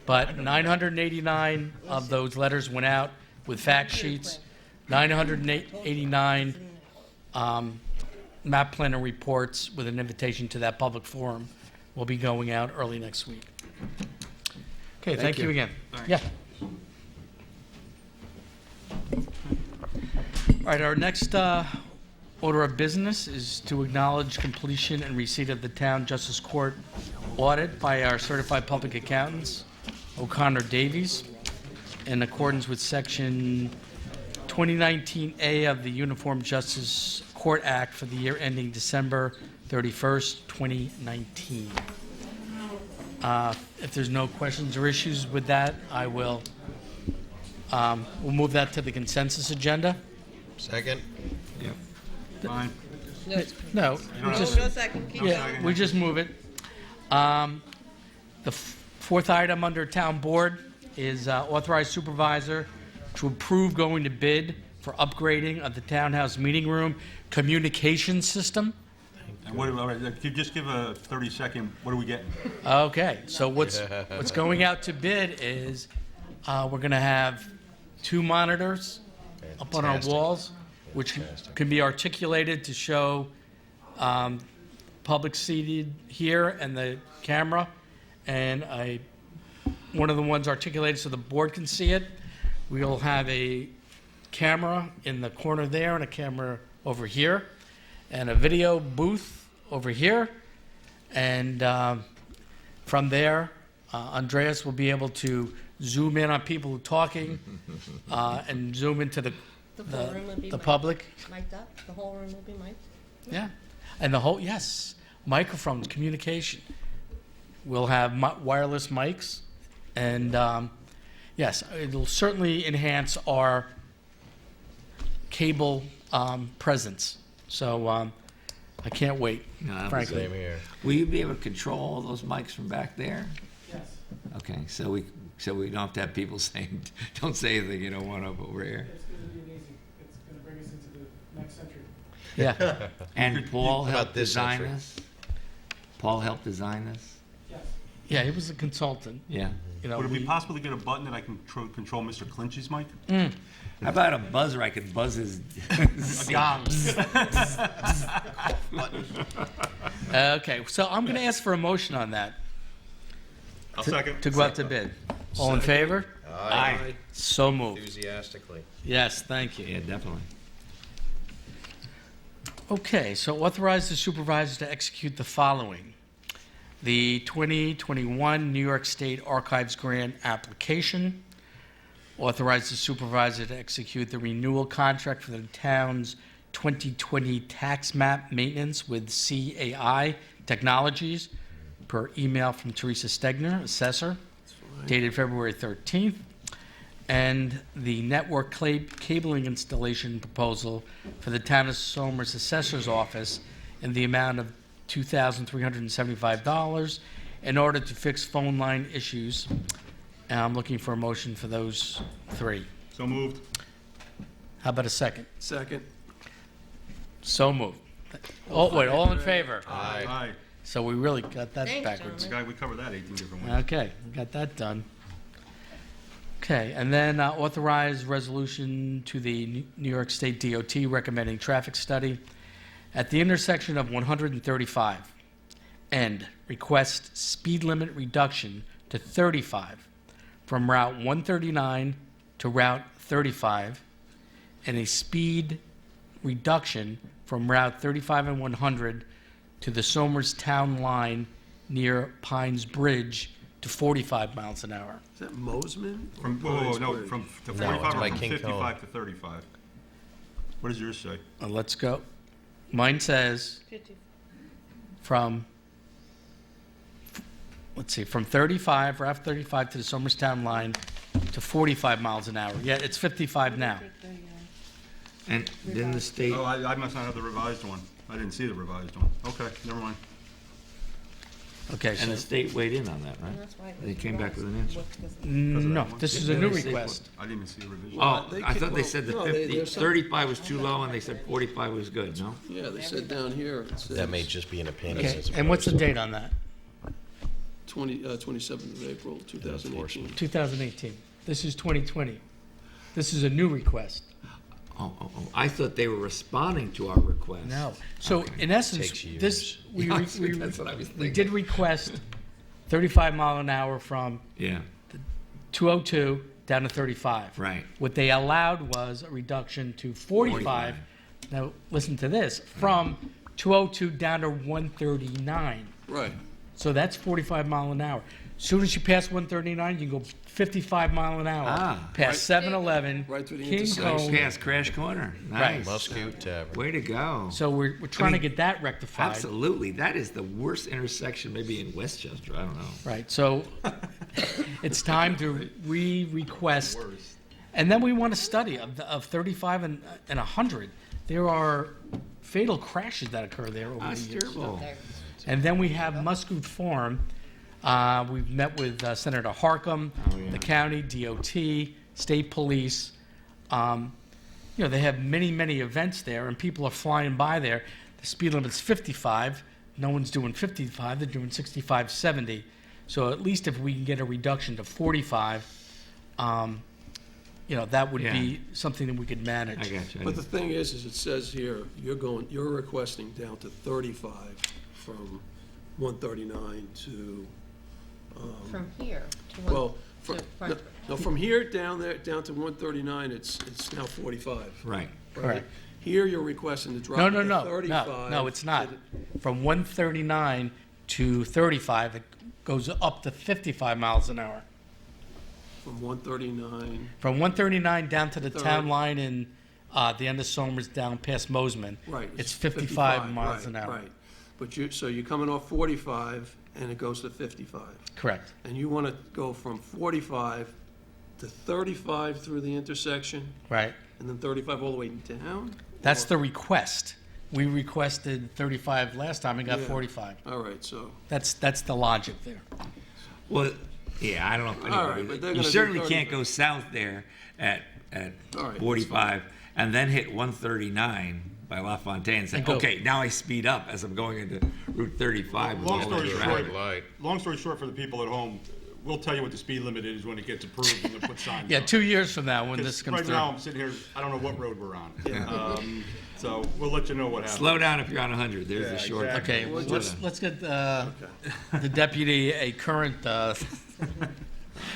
But 989 of those letters went out with fact sheets. 989 map plan and reports with an invitation to that public forum will be going out early next week. Okay, thank you again. Yeah. All right, our next order of business is to acknowledge completion and receipt of the Town Justice Court audit by our certified public accountants, O'Connor Davies, in accordance with Section 2019A of the Uniform Justice Court Act for the year ending December 31st, 2019. If there's no questions or issues with that, I will we'll move that to the consensus agenda. Second? Fine. No, we just, yeah, we just move it. The fourth item under Town Board is authorize supervisor to approve going to bid for upgrading of the townhouse meeting room communication system. And all right, if you just give a 30-second, what do we get? Okay, so what's going out to bid is we're going to have 2 monitors up on our Fantastic. walls, which can be articulated to show public seated here and the camera, and one of the ones articulated so the board can see it. We'll have a camera in the corner there and a camera over here, and a video booth over here. And from there, Andreas will be able to zoom in on people talking and zoom into the whole room will be public. mic'd up? The whole room will be mic'd? Yeah, and yes, microphone communication. We'll have wireless mics, and yes, it'll certainly enhance our cable presence. So I can't wait, frankly. Same here. Will you be able to control all those mics from back there? Yes. Okay, so we don't have to have people saying, don't say anything, you don't want up over here. It's going to be amazing. It's going to bring us into the next century. Yeah. And Paul How about helped this design century? this? Paul helped design this? Yes. Yeah, he was a consultant. Yeah. You know, Would it be possible to get a button that I can control Mr. Clinch's mic? How about a buzzer? I could buzz his gongs. Okay, so I'm going to ask for a motion on that. I'll second. To go out to bid. All in favor? Aye. So moved. Enthusiastically. Yes, thank you. Yeah, definitely. Okay, so authorize the supervisor to execute the following. The 2021 New York State Archives Grant application. Authorize the supervisor to execute the renewal contract for the town's 2020 tax map maintenance with CAI Technologies per email from Teresa Stegner, assessor, dated February 13th. And the network cabling installation proposal for the town of Somers Assessor's Office in the amount of $2,375 in order to fix phone line issues. And I'm looking for a motion for those 3. So moved. How about a second? Second. So moved. Oh, wait, all in favor? Aye. So we really got that Thanks, backwards. Guy, we covered that 18 different ways. Okay, we got that done. Okay, and then authorize resolution to the New York State DOT recommending traffic study at the intersection of 135 and request speed limit reduction to 35 from Route 139 to Route 35 and a speed reduction from Route 35 and 100 to the Somers Town line near Pines Bridge to 45 miles an hour. Is that Mosman? From, no, from to 45 it's or by from King 55 Cone. to 35? What does yours say? Let's go. Mine says from, let's see, from 35, Route 35 to the Somerstown line to 45 miles an hour. Yeah, it's 55 now. And didn't the state, Oh, I must not have the revised one. I didn't see the revised one. Okay, never mind. Okay, and so, the state weighed in on that, right? They came back with an answer. no, this is a new Didn't they say request. I didn't even see a revision. Oh, they I could- thought they well, said the no, 50, there's some- 35 was too low, and they said 45 was good, no? Yeah, they said down here, it says That may just be an opinion. Okay, as and what's the opposed to- date on that? 27th of April, 2018. 2018. This is 2020. This is a new request. Oh, I thought they were responding to our request. No. So in essence, Takes years. this, we That's what I was we thinking. did request 35 mile an hour from Yeah, 202 down to 35. right. What they allowed was a reduction to 45. Now, listen to this, from 202 down to 139. Right. So that's 45 mile an hour. Soon as you pass 139, you can go 55 mile an hour. Ah. Past 7-Eleven, Right through the King intersection. Cone. Past Crash Corner. Right. Nice. Muscoot Tavern. Way to go. So we're trying mean, to get that rectified. Absolutely. That is the worst intersection maybe in Westchester. I don't know. Right, so it's time to request, and then we want a study of 35 and 100. There are fatal crashes that occur there over That's the years. terrible. And then we have Muscoot Farm. We've met with Senator Harcum, the county, DOT, state police. They have many, many events there, and people are flying by there. The speed limit's 55. No one's doing 55. They're doing 65, 70. So at least if we can get a reduction to 45, that would be something that we could manage. I got you. But the thing is it says here, you're requesting down to 35 from 139 to, From here to well, to Front. no, from here down there, down to 139, it's now 45. Right. Correct. Here, you're requesting to drop No, it no, to no, 35. no, it's not. From 139 to 35, it goes up to 55 miles an hour. From 139, From 139 down to the town Third. line in the end of Somers down past Mosman. right. It's 55 miles right, an hour. Right, but so you're coming off 45, and it goes to 55. Correct. And you want to go from 45 to 35 through the intersection, Right. and then 35 all the way down? That's the request. We requested 35 last time and got Yeah. 45. All right, so, That's the logic there. Well, yeah, I don't know if All right, anybody, but they're you gonna do certainly 30. can't go south there at All right, 45 and then hit 139 by La Fontaine and say, And go. okay, now I speed up as I'm going into Route 35 with Long all story that short, traffic. Light. Long story short, for the people at home, we'll tell you what the speed limit is when it gets approved and they put signs Yeah, up. 2 years from now when 'Cause this comes right through. now, I'm sitting here, I don't know what road we're on. So we'll let you know what happens. Slow down if you're on 100. There's the short. exactly. Okay, let's get the deputy a current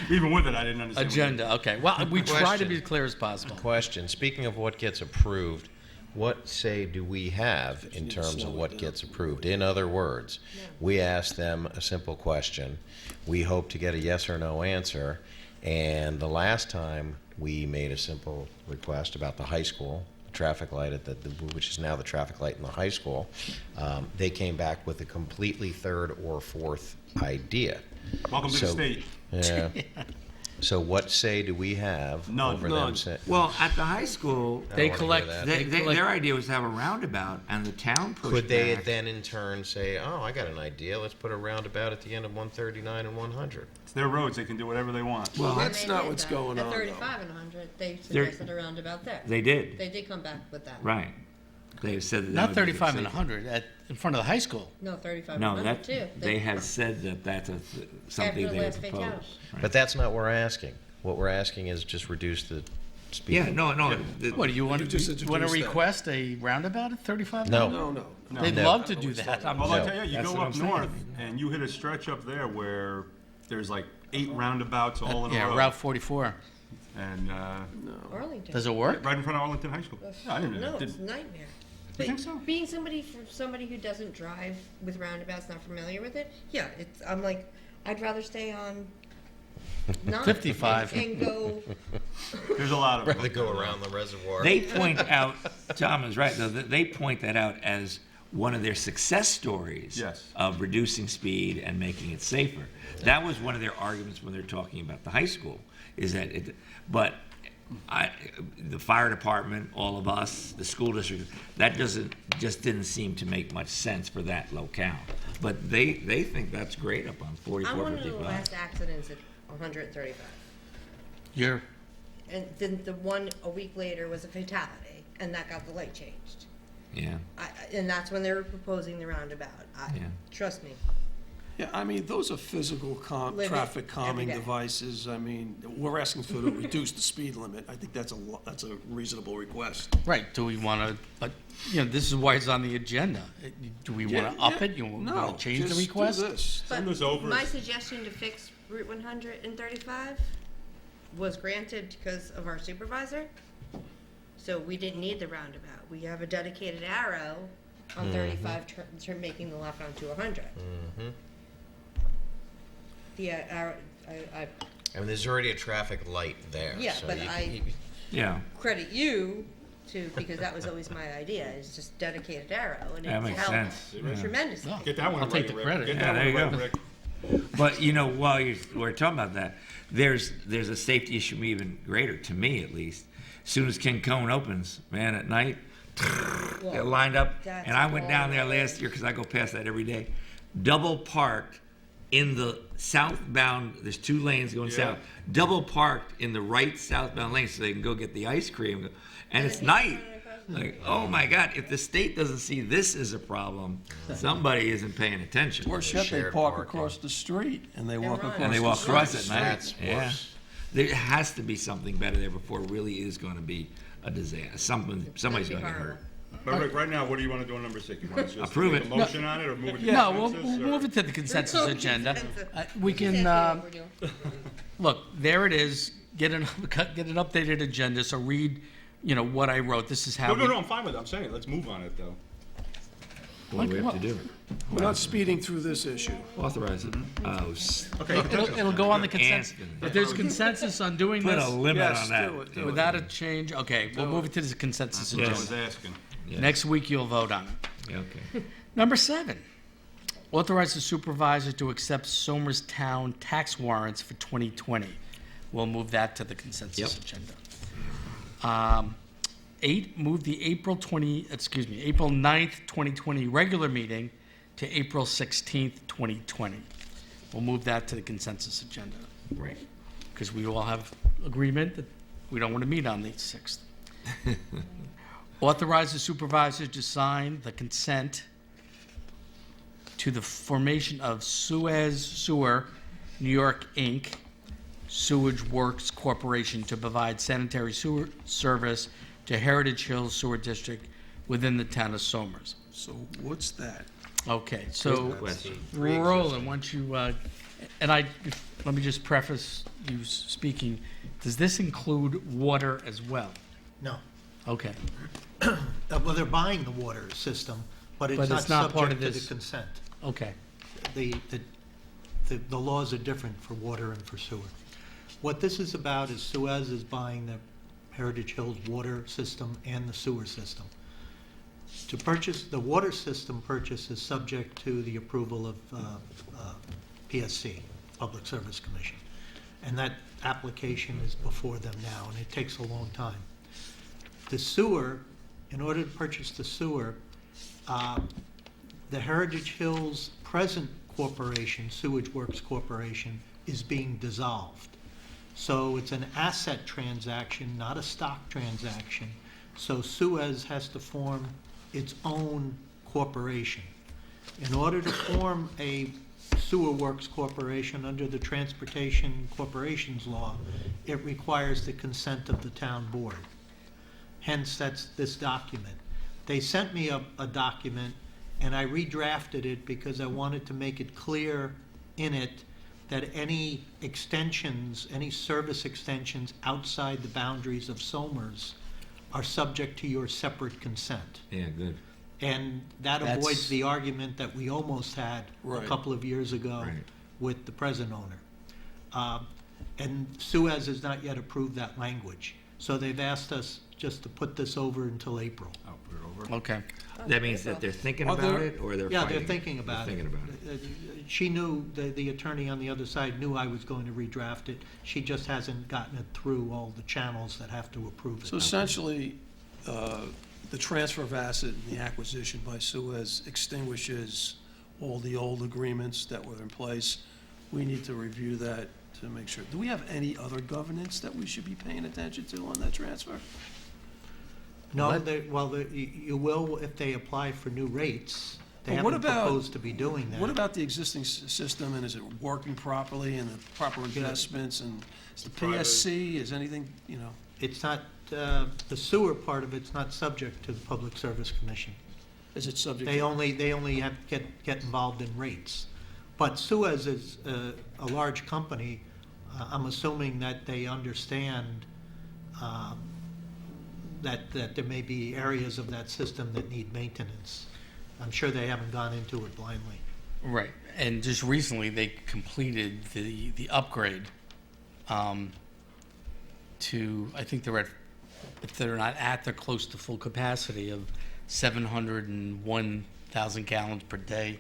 Even with it, I didn't understand. what it- agenda. Okay, well, we try to Question. be as clear as possible. Question, speaking of what gets approved, what say do we have in terms of what gets approved? In other words, we ask them a simple question. We hope to get a yes or no answer. And the last time we made a simple request about the high school, traffic light at which is now the traffic light in the high school, they came back with a completely third or fourth idea. Welcome to the So- state. Yeah. So what say do we have None. over None. them? Well, at the high school, I don't They wanna hear collect- that. their idea was to have a roundabout, and the town pushed Could they back. then in turn say, oh, I got an idea, let's put a roundabout at the end of 139 and 100? It's their roads, they can do whatever they want. well, And that's they not did what's that. going on, At though. 35 and 100, they They're- suggested a roundabout there. They did, They did come back with that. right. They said that. Not would be 35 and safe. 100 in front of the high school. No, 35 No, and 100 that too. they have said that that's something After the they last would fatality. propose. Right. But that's not what we're asking. What we're asking is just reduce the speed. Yeah, no. What, do you want You just to introduced that. request a roundabout at 35? No. No. They'd No. love to do that. Well, I No. tell you, you That's go what up I'm saying. north and you hit a stretch up there where there's like 8 roundabouts all in a Yeah, row. Route 44. And Arlington. Does it work? right in front of Arlington High School. Yeah, I didn't No, know. it's a nightmare. You think so? Being somebody who doesn't drive with roundabouts, not familiar with it, yeah, I'm like, I'd rather stay on 55. and go. There's a lot of them. Rather go around the reservoir. They point out, Tom is right, though, they point that out as one of their success stories Yes. of reducing speed and making it safer. That was one of their arguments when they're talking about the high school, is that the fire department, all of us, the school district, that just didn't seem to make much sense for that locale. But they think that's great up on 44, I'm one of the 55. last accidents at 135. You're, And then the one a week later was a fatality, and that got the light changed. Yeah. And that's when they were proposing the roundabout. Yeah. Trust me. Yeah, I mean, those are physical Live it traffic calming every day. devices. I mean, we're asking for to reduce the speed limit. I think that's a reasonable request. right, do we want to, but, this is why it's on the agenda. Do we want to up it? You No, want to change the just do request? this. Send But this over. my suggestion to fix Route 135 was granted because of our supervisor. So we didn't need the roundabout. We have a dedicated arrow on 35 making the left onto 100. The arrow, I I mean, there's already a traffic light there. Yeah, so but you- Yeah. credit you to, because that was always my idea, is just dedicated arrow, and That it's makes helped sense. Yeah. tremendously. Get that one I'll take right, the Rick. credit. Get Yeah, that there you one go. right, Rick. But while we're talking about that, there's a safety issue even greater, to me at least. As soon as King Cone opens, man, at night, they're lined up. That's And I went down there all. last year because I go past that every day. Double parked in the southbound. There's 2 lanes going south. Double parked in the right southbound lane so they can go get the ice cream. And it's night. Like, oh my God! If the state doesn't see this as a problem, somebody isn't paying attention. Worse yet, they Shared park parking. across the street and they walk run. across And they the walk street. across at night. That's Yeah. worse. There has to be something better there before it really is going to be a disaster. Somebody's That'd be going to get horrible. hurt. But Rick, right now, what do you want to do on number 6? You want to just Approve make it. a motion on it or move it to No, we'll consensus, or- move it to the consensus No agenda. consensus. We can, Exactly what we're doing. look, there it is. Get an updated agenda, so read, what I wrote. This is how. No, I'm fine with it. I'm saying, let's move on it, though. What do we have to do? We're not speeding through this issue. Authorize it. Oh, Okay. It'll go on the consensus. Answer. If there's consensus on doing put a this, limit Yes, on that. do it, do it. without a change, okay, we'll move it to the consensus I was agenda. asking. Yes. Next week, you'll vote on it. Okay. Number 7, authorize the supervisor to accept Somers Town tax warrants for 2020. We'll move that to the consensus Yep. agenda. 8, move the April 9th, 2020 regular meeting to April 16th, 2020. We'll move that to the consensus agenda. Right. Because we all have agreement that we don't want to meet on the 6th. Authorize the supervisor to sign the consent to the formation of Suez Sewer, New York, Inc., Sewage Works Corporation to provide sanitary sewer service to Heritage Hills Sewer District within the town of Somers. So what's that? Okay, so Question. Roland, once you, and let me just preface you speaking, does this include water as well? No. Okay. Well, they're buying the water system, but But it's it's not not part subject of to the this. consent. Okay. The laws are different for water and for sewer. What this is about is Suez is buying the Heritage Hills water system and the sewer system. To purchase, the water system purchase is subject to the approval of PSC, Public Service Commission. And that application is before them now, and it takes a long time. The sewer, in order to purchase the sewer, the Heritage Hills present corporation, Sewage Works Corporation, is being dissolved. So it's an asset transaction, not a stock transaction. So Suez has to form its own corporation. In order to form a Sewer Works Corporation, under the Transportation Corporations Law, it requires the consent of the town board. Hence, that's this document. They sent me a document, and I redrafted it because I wanted to make it clear in it that any extensions, any service extensions outside the boundaries of Somers are subject to your separate consent. Yeah, good. And that That's- avoids the argument that we almost had a Right. couple of years ago Right. with the present owner. And Suez has not yet approved that language. So they've asked us just to put this over until April. Okay. That means that they're thinking Are about there- it, or they're Yeah, fighting? they're thinking about it. They're thinking about it. She knew, the attorney on the other side knew I was going to redraft it. She just hasn't gotten it through all the channels that have to approve it. So essentially, the transfer of asset and the acquisition by Suez extinguishes all the old agreements that were in place. We need to review that to make sure. Do we have any other governance that we should be paying attention to on that transfer? No, you will if they apply for new rates. They But what haven't about- proposed to be doing that. What about the existing system, and is it working properly, and the proper investments, and is the PSC, is anything, you know? It's not, the sewer part of it's not subject to the Public Service Commission. Is it subject? They only have to get involved in rates. But Suez is a large company. I'm assuming that they understand that there may be areas of that system that need maintenance. I'm sure they haven't gone into it blindly. Right, and just recently, they completed the upgrade to, I think they're at, if they're not at, they're close to full capacity of 701,000 gallons per day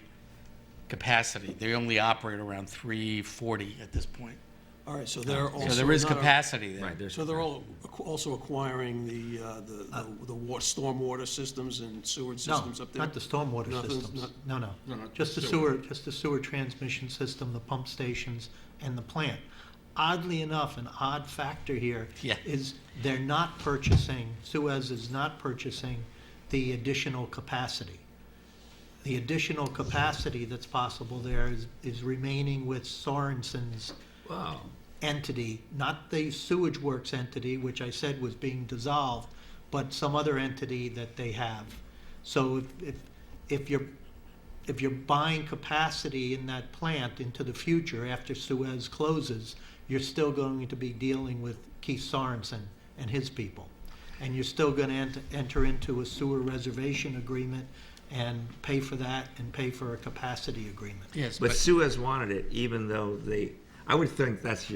capacity. They only operate around 340 at this point. All right, so they're also. So there is not a- capacity there. Right, there's. So they're also acquiring the stormwater systems and sewer No, systems up there? not the stormwater Nothing- systems. not- No. No, no, Just the sewer transmission system, the pump stations, and the plant. Oddly enough, an odd factor here Yeah. is they're not purchasing, Suez is not purchasing the additional capacity. The additional capacity that's possible there is remaining with Sorensen's Wow. entity, not the sewage works entity, which I said was being dissolved, but some other entity that they have. So if you're buying capacity in that plant into the future after Suez closes, you're still going to be dealing with Keith Sorensen and his people. And you're still going to enter into a sewer reservation agreement and pay for that and pay for a capacity agreement. Yes, But Suez wanted it, even though I would think that's I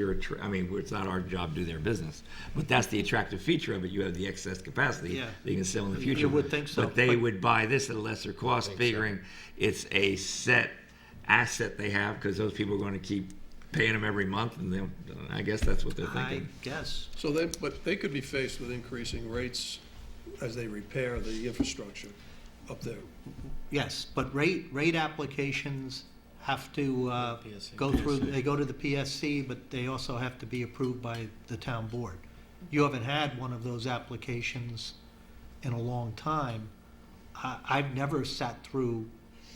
mean, it's not our job to do their business, but that's the attractive feature of it. You have the excess capacity Yeah. that you can sell in the You future. would think so, But they but- would buy this at a lesser cost, figuring it's a set asset they have, because those people are going to keep paying them every month, and I guess that's what they're I thinking. guess. So but they could be faced with increasing rates as they repair the infrastructure up there. Yes, but rate applications have to go through, they go to the PSC, but they also have to be approved by the town board. You haven't had one of those applications in a long time. I've never sat through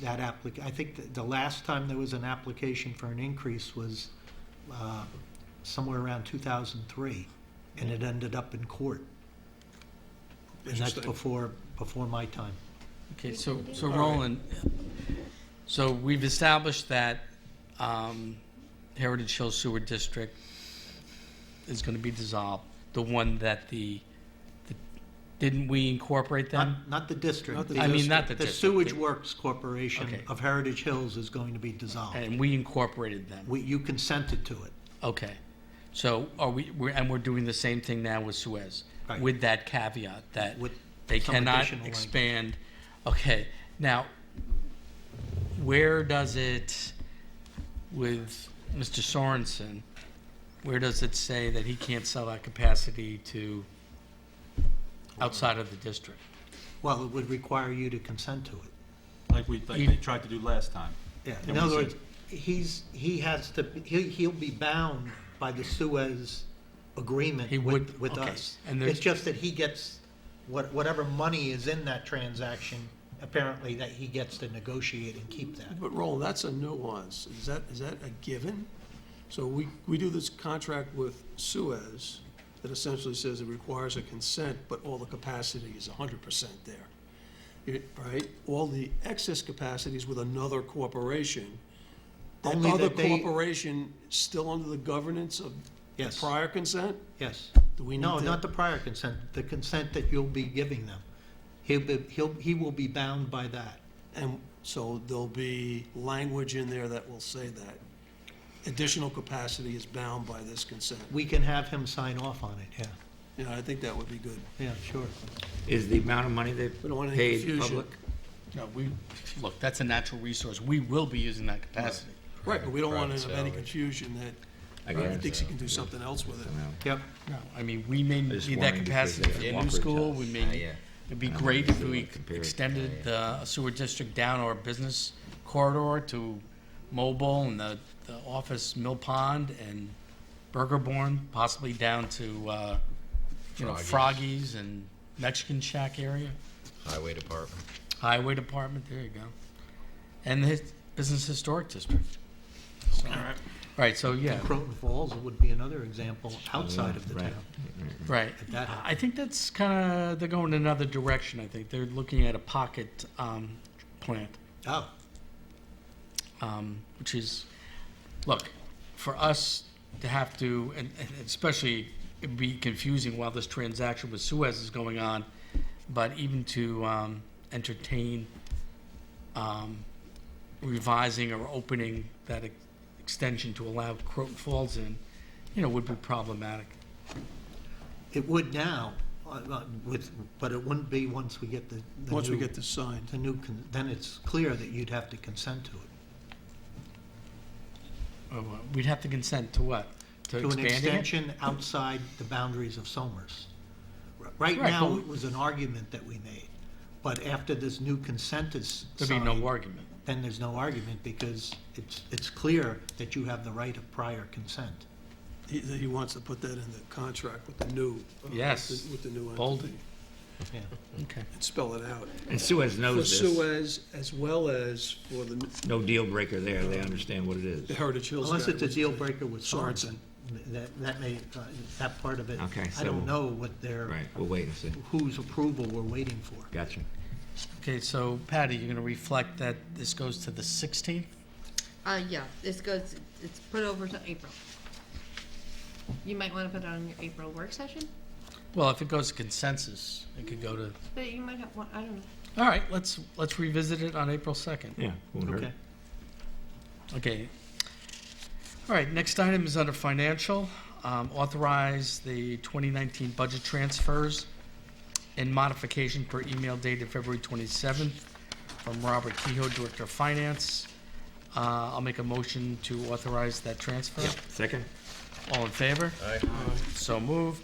that I think the last time there was an application for an increase was somewhere around 2003, and it ended up in court. And that's Interesting. before my time. Okay, so Roland, so we've established that Heritage Hills Sewer District is going to be dissolved. The one that didn't we incorporate them? Not the district. Not the I mean, not the The district. Sewage Works Corporation Okay. of Heritage Hills is going to be dissolved. And we incorporated them. You consented to it. Okay. So we're doing the same thing now with Suez, Right. with that caveat that With they some cannot additional language. expand. Okay, now, where does it, with Mr. Sorensen, where does it say that he can't sell that capacity to outside of the district? Well, it would require you to consent to it. Like they tried to do last time. Yeah. And In we other said- words, he'll be bound by the Suez agreement He would, with okay. us. And there's- It's just that he gets whatever money is in that transaction apparently that he gets to negotiate and keep that. But Roland, that's a nuance. Is that a given? So we do this contract with Suez that essentially says it requires a consent, but all the capacity is 100% there. Right? All the excess capacity is with another corporation. That Only other that they- corporation still under the governance of the Yes. prior consent? Yes. Do we need No, to- not the prior consent, the consent that you'll be giving them. He will be bound by that. And so there'll be language in there that will say that additional capacity is bound by this consent. We can have him sign off on it, yeah. Yeah, I think that would be good. Yeah, sure. Is the amount of money they We don't want any paid confusion. public? No, look, that's a natural resource. We will be using that capacity. Right, but we don't want to have any Private confusion that I get he it. thinks he can do something else with it. Yep. No, I mean, we may just need that wondering capacity because for the the new Walker school. does. We Yeah, may, yeah. it'd be I don't great know if we compare it, extended yeah, the sewer district down our business corridor to Mobile and the office Mill Pond and Burgerborn, possibly down to, Froggies and Mexican Shack area, Highway Department. Highway Department, there you go. And the Business Historic District. So, right, so yeah. Croton Falls would be another example outside of the Right. town. Right. If that happens. I think that's kind of, they're going in another direction, I think. They're looking at a pocket plant, Oh, which is, look, for us to have to, and especially it'd be confusing while this transaction with Suez is going on, but even to entertain revising or opening that extension to allow Croton Falls in, would be problematic. it would now, but it wouldn't be once we get the Once we new- get this signed. the new, then it's clear that you'd have to consent to it. We'd have to consent to what? To To an expanding it? extension outside the boundaries of Somers. Right Right, now, but- it was an argument that we made, but after this new consent is There'd be signed, no argument. then there's no argument because it's clear that you have the right of prior consent. He wants to put that in the contract with the new. Yes. With the new Bold. entity. Yeah. Okay. And spell it out. And Suez For knows this. Suez, as well as for the No deal breaker there. They understand what it is. Heritage Hills. Unless guy, it's a which deal is breaker with Sorensen. Sorensen. That may, that part of it, Okay, I don't so- know what their, Right, we'll wait and see. whose approval we're waiting for. Gotcha. Okay, so Patty, you're going to reflect that this goes to the 16th? Yeah, it's put over to April. You might want to put it on your April work session, Well, if it goes to consensus, it could go to, but you might have one, I don't know. all right, let's revisit it on April 2nd. Yeah, won't hurt. Okay. Okay. All right, next item is under financial. Authorize the 2019 budget transfers and modification per email dated February 27th from Robert Kehoe, Director of Finance. I'll make a motion to authorize that transfer. Yep, second? All in favor? Aye. So moved.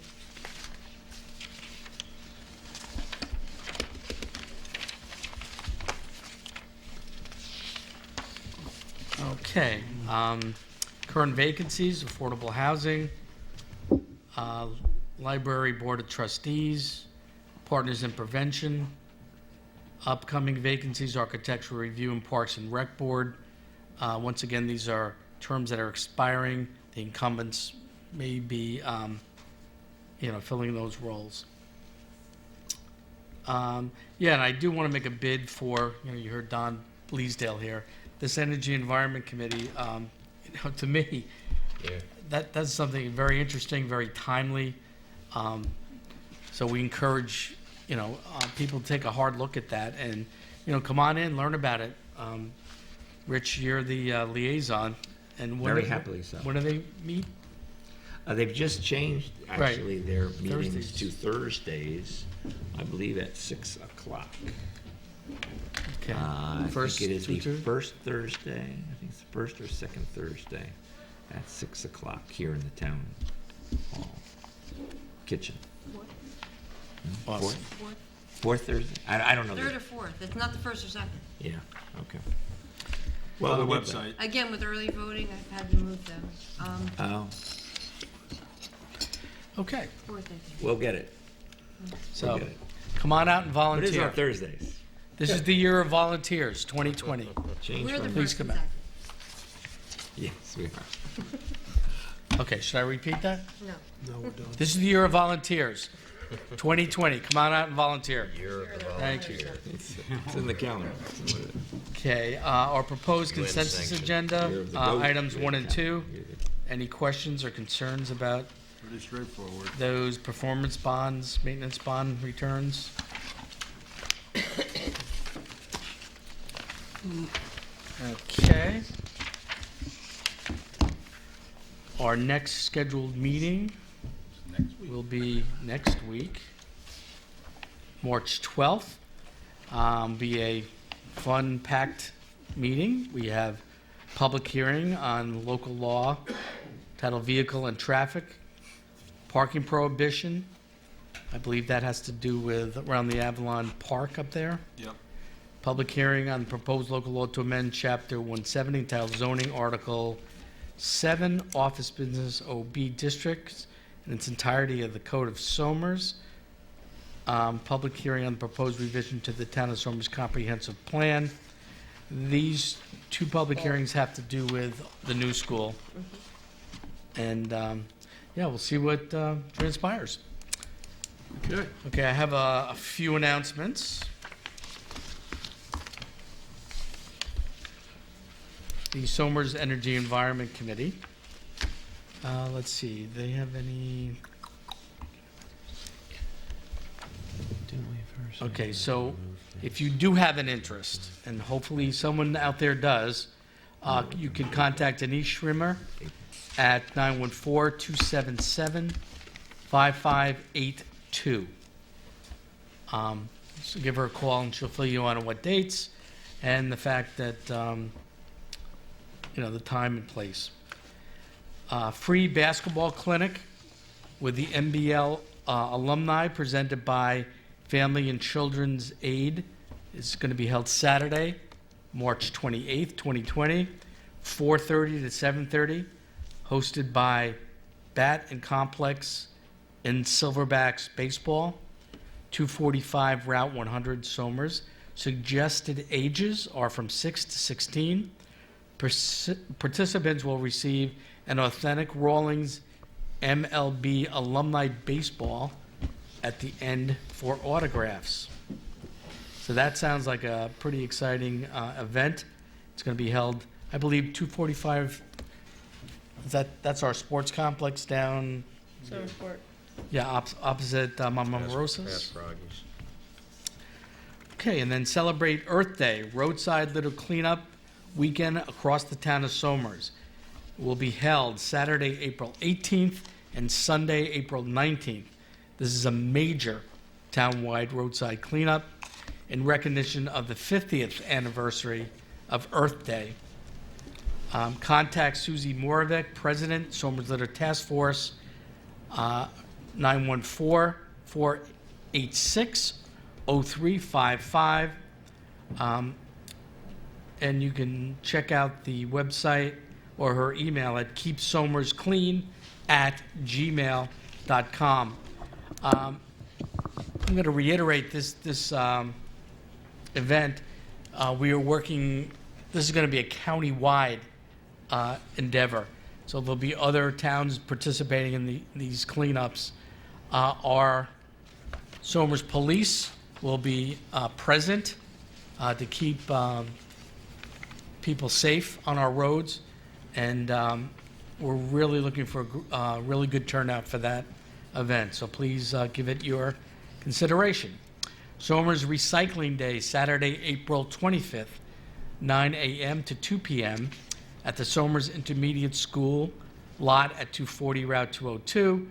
Okay, current vacancies, affordable housing, library board of trustees, partners in prevention, upcoming vacancies, architectural review and parks and rec board. Once again, these are terms that are expiring. The incumbents may be, filling those roles. Yeah, and I do want to make a bid for, you heard Don Bleasdale here, this Energy Environment Committee. To me, Yeah. that's something very interesting, very timely. So we encourage, people to take a hard look at that and, come on in, learn about it. Rich, you're the liaison, and Very happily so. When do they meet? They've just changed, Right. actually, their meetings Thursdays. to Thursdays, I believe at 6 o'clock. Okay. I First think it is the Tuesday? first Thursday, I think it's the first or second Thursday at 6 o'clock here in the town hall kitchen. Awesome. Fourth Thursday? I don't know. Third or fourth, it's not the first or second. Yeah, okay. On the we're- website. Again, with early voting, I've had to move them. Oh, Okay, Fourth, I think. we'll get it. so get it. come on out and What is volunteer. our Thursdays? This is the year of volunteers, 2020. Change We're the from- Please first come and out. Yes, we are. Okay, should I repeat that? second. No. No, we're done. This is the year of volunteers, 2020. Come on out and volunteer. Thank you. It's in the calendar. Okay, our proposed UN consensus sanctioned. agenda, Year of the goat. items 1 and 2. Any questions or concerns about Pretty straightforward. those performance bonds, maintenance bond returns? Okay. Our next scheduled meeting will be next week, March 12th. Be a fun-packed meeting. We have public hearing on local law, titled Vehicle and Traffic, parking prohibition. I believe that has to do with around the Avalon Park up there. Yep. Public hearing on proposed local law to amend Chapter 170 entitled Zoning Article 7, Office Business OB Districts, in its entirety of the Code of Somers. Public hearing on the proposed revision to the Town of Somers Comprehensive Plan. These two public hearings have to do with the new school. And, yeah, we'll see what transpires. Okay. Okay, I have a few announcements. The Somers Energy Environment Committee. Let's see, they have any? Okay, so if you do have an interest, and hopefully someone out there does, you can contact Anish Schrimmer at 914-277-5582. So give her a call and she'll fill you in on what dates and the fact that, you know, the time and place. Free basketball clinic with the MBL alumni presented by Family and Children's Aid is going to be held Saturday, March 28th, 2020, 4:30 to 7:30, hosted by Bat and Complex in Silverbacks Baseball, 245 Route 100 Somers. Suggested ages are from 6 to 16. Participants will receive an authentic Rawlings MLB alumni baseball at the end for autographs. So that sounds like a pretty exciting event. It's going to be held, I believe, 245. That's our sports complex down. Yeah, opposite Mama Rosa's. Okay, and then celebrate Earth Day, roadside litter cleanup weekend across the town of Somers. It will be held Saturday, April 18th and Sunday, April 19th. This is a major town-wide roadside cleanup in recognition of the 50th anniversary of Earth Day. Contact Susie Moravec, President, Somers Litter Task Force, 914-486-0355. And you can check out the website or her email at keepsomersclean@gmail.com. I'm going to reiterate this event. We are working, this is going to be a county-wide endeavor. So there'll be other towns participating in these cleanups. Our Somers Police will be present to keep people safe on our roads. And we're really looking for a really good turnout for that event. So please give it your consideration. Somers Recycling Day, Saturday, April 25th, 9 a.m. to 2 p.m. at the Somers Intermediate School lot at 240 Route 202.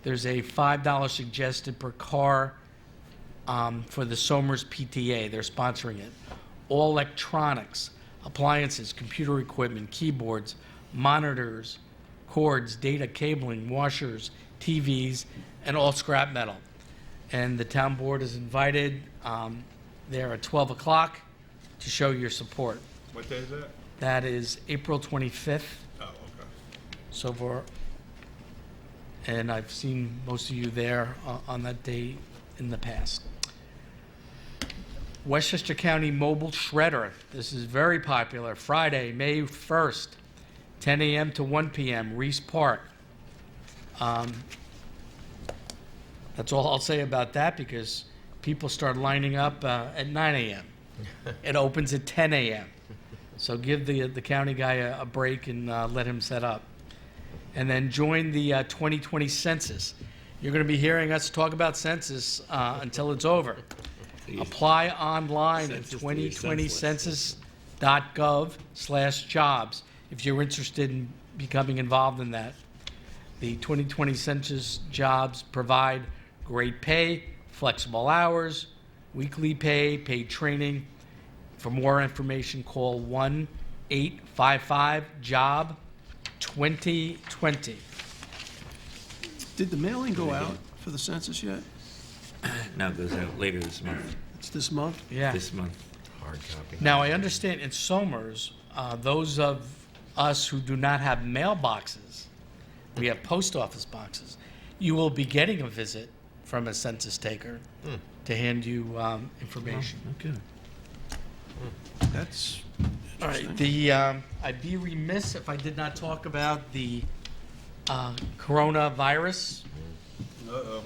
There's a $5 suggested per car for the Somers PTA. They're sponsoring it. All electronics, appliances, computer equipment, keyboards, monitors, cords, data cabling, washers, TVs, and all scrap metal. And the town board is invited there at 12 o'clock to show your support. What day is that? That is April 25th. Oh, okay. So far, and I've seen most of you there on that day in the past. Westchester County Mobile Shredder. This is very popular. Friday, May 1st, 10 a.m. to 1 p.m., Reese Park. That's all I'll say about that because people start lining up at 9 a.m. It opens at 10 a.m. So give the county guy a break and let him set up. And then join the 2020 census. You're going to be hearing us talk about census until it's over. Apply online at 2020census.gov/jobs if you're interested in becoming involved in that. The 2020 census jobs provide great pay, flexible hours, weekly pay, paid training. For more information, call 1-855-JOB-2020. Did the mailing go out for the census yet? No, it goes out later this month. It's this month? Yeah. This month. Hard copy. Now, I understand in Somers, those of us who do not have mailboxes, we have post office boxes, you will be getting a visit from a census taker to hand you information. Okay. That's All right, I'd be remiss if I did not talk about the coronavirus. Uh-oh.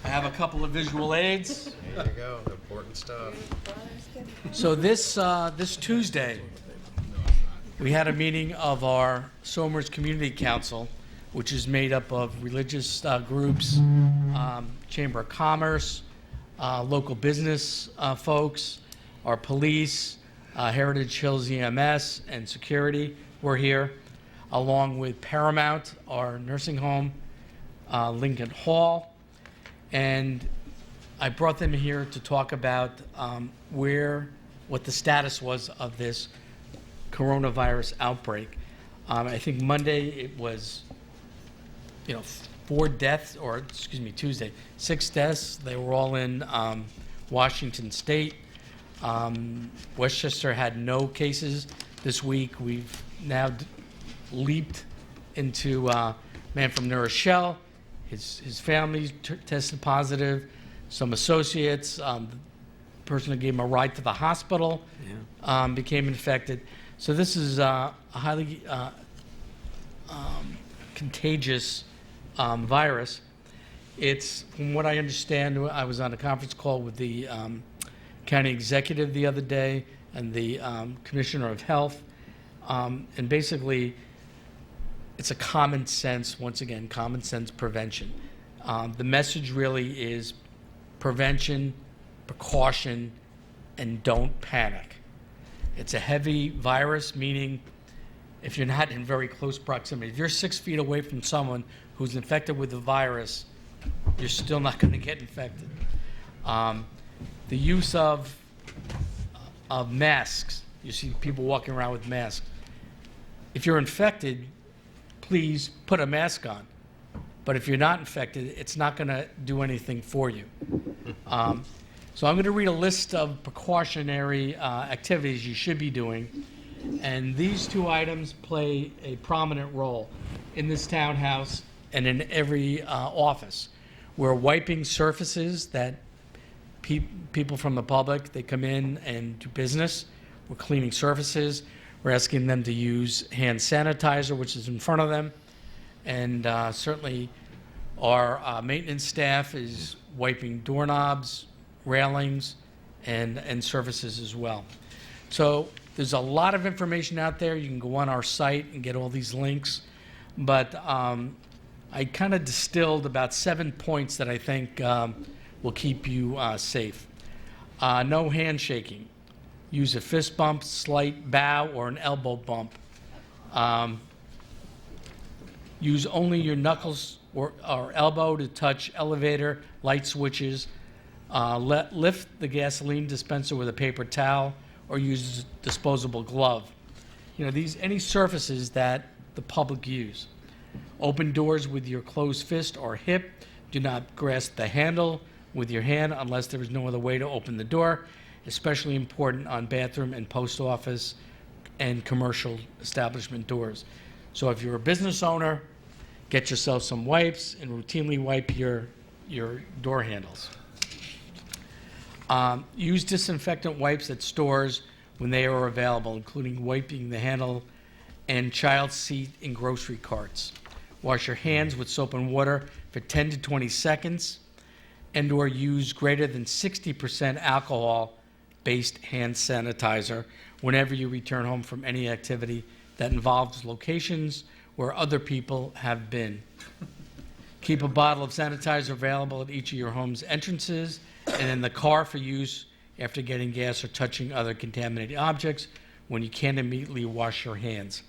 I have a couple of visual aids. There you go. Important stuff. So this Tuesday, we had a meeting of our Somers Community Council, which is made up of religious groups, Chamber of Commerce, local business folks, our police, Heritage Hills EMS, and security were here, along with Paramount, our nursing home, Lincoln Hall, and I brought them here to talk about what the status was of this coronavirus outbreak. I think Monday it was, Tuesday, 6 deaths. They were all in Washington State. Westchester had no cases this week. We've now leaped into a man from New Rochelle. His family tested positive. Some associates, the person who gave him a ride to the hospital became infected. So this is a highly contagious virus. It's, from what I understand, I was on a conference call with the county executive the other day and the commissioner of health, and basically it's a common sense, once again, common sense prevention. The message really is prevention, precaution, and don't panic. It's a heavy virus, meaning if you're not in very close proximity, if you're 6 feet away from someone who's infected with the virus, you're still not going to get infected. The use of masks, you see people walking around with masks. If you're infected, please put a mask on. But if you're not infected, it's not going to do anything for you. So I'm going to read a list of precautionary activities you should be doing. And these 2 items play a prominent role in this townhouse and in every office. We're wiping surfaces that people from the public, they come in and do business. We're cleaning surfaces. We're asking them to use hand sanitizer, which is in front of them. And certainly our maintenance staff is wiping doorknobs, railings, and surfaces as well. So there's a lot of information out there. You can go on our site and get all these links. But I kind of distilled about 7 points that I think will keep you safe. No handshaking. Use a fist bump, slight bow, or an elbow bump. Use only your knuckles or elbow to touch elevator, light switches. Lift the gasoline dispenser with a paper towel or use a disposable glove. Any surfaces that the public use. Open doors with your closed fist or hip. Do not grasp the handle with your hand unless there is no other way to open the door. Especially important on bathroom and post office and commercial establishment doors. So if you're a business owner, get yourself some wipes and routinely wipe your door handles. Use disinfectant wipes at stores when they are available, including wiping the handle and child seat in grocery carts. Wash your hands with soap and water for 10 to 20 seconds, and/or use greater than 60% alcohol-based hand sanitizer whenever you return home from any activity that involves locations where other people have been. Keep a bottle of sanitizer available at each of your home's entrances and in the car for use after getting gas or touching other contaminated objects when you can't immediately wash your hands.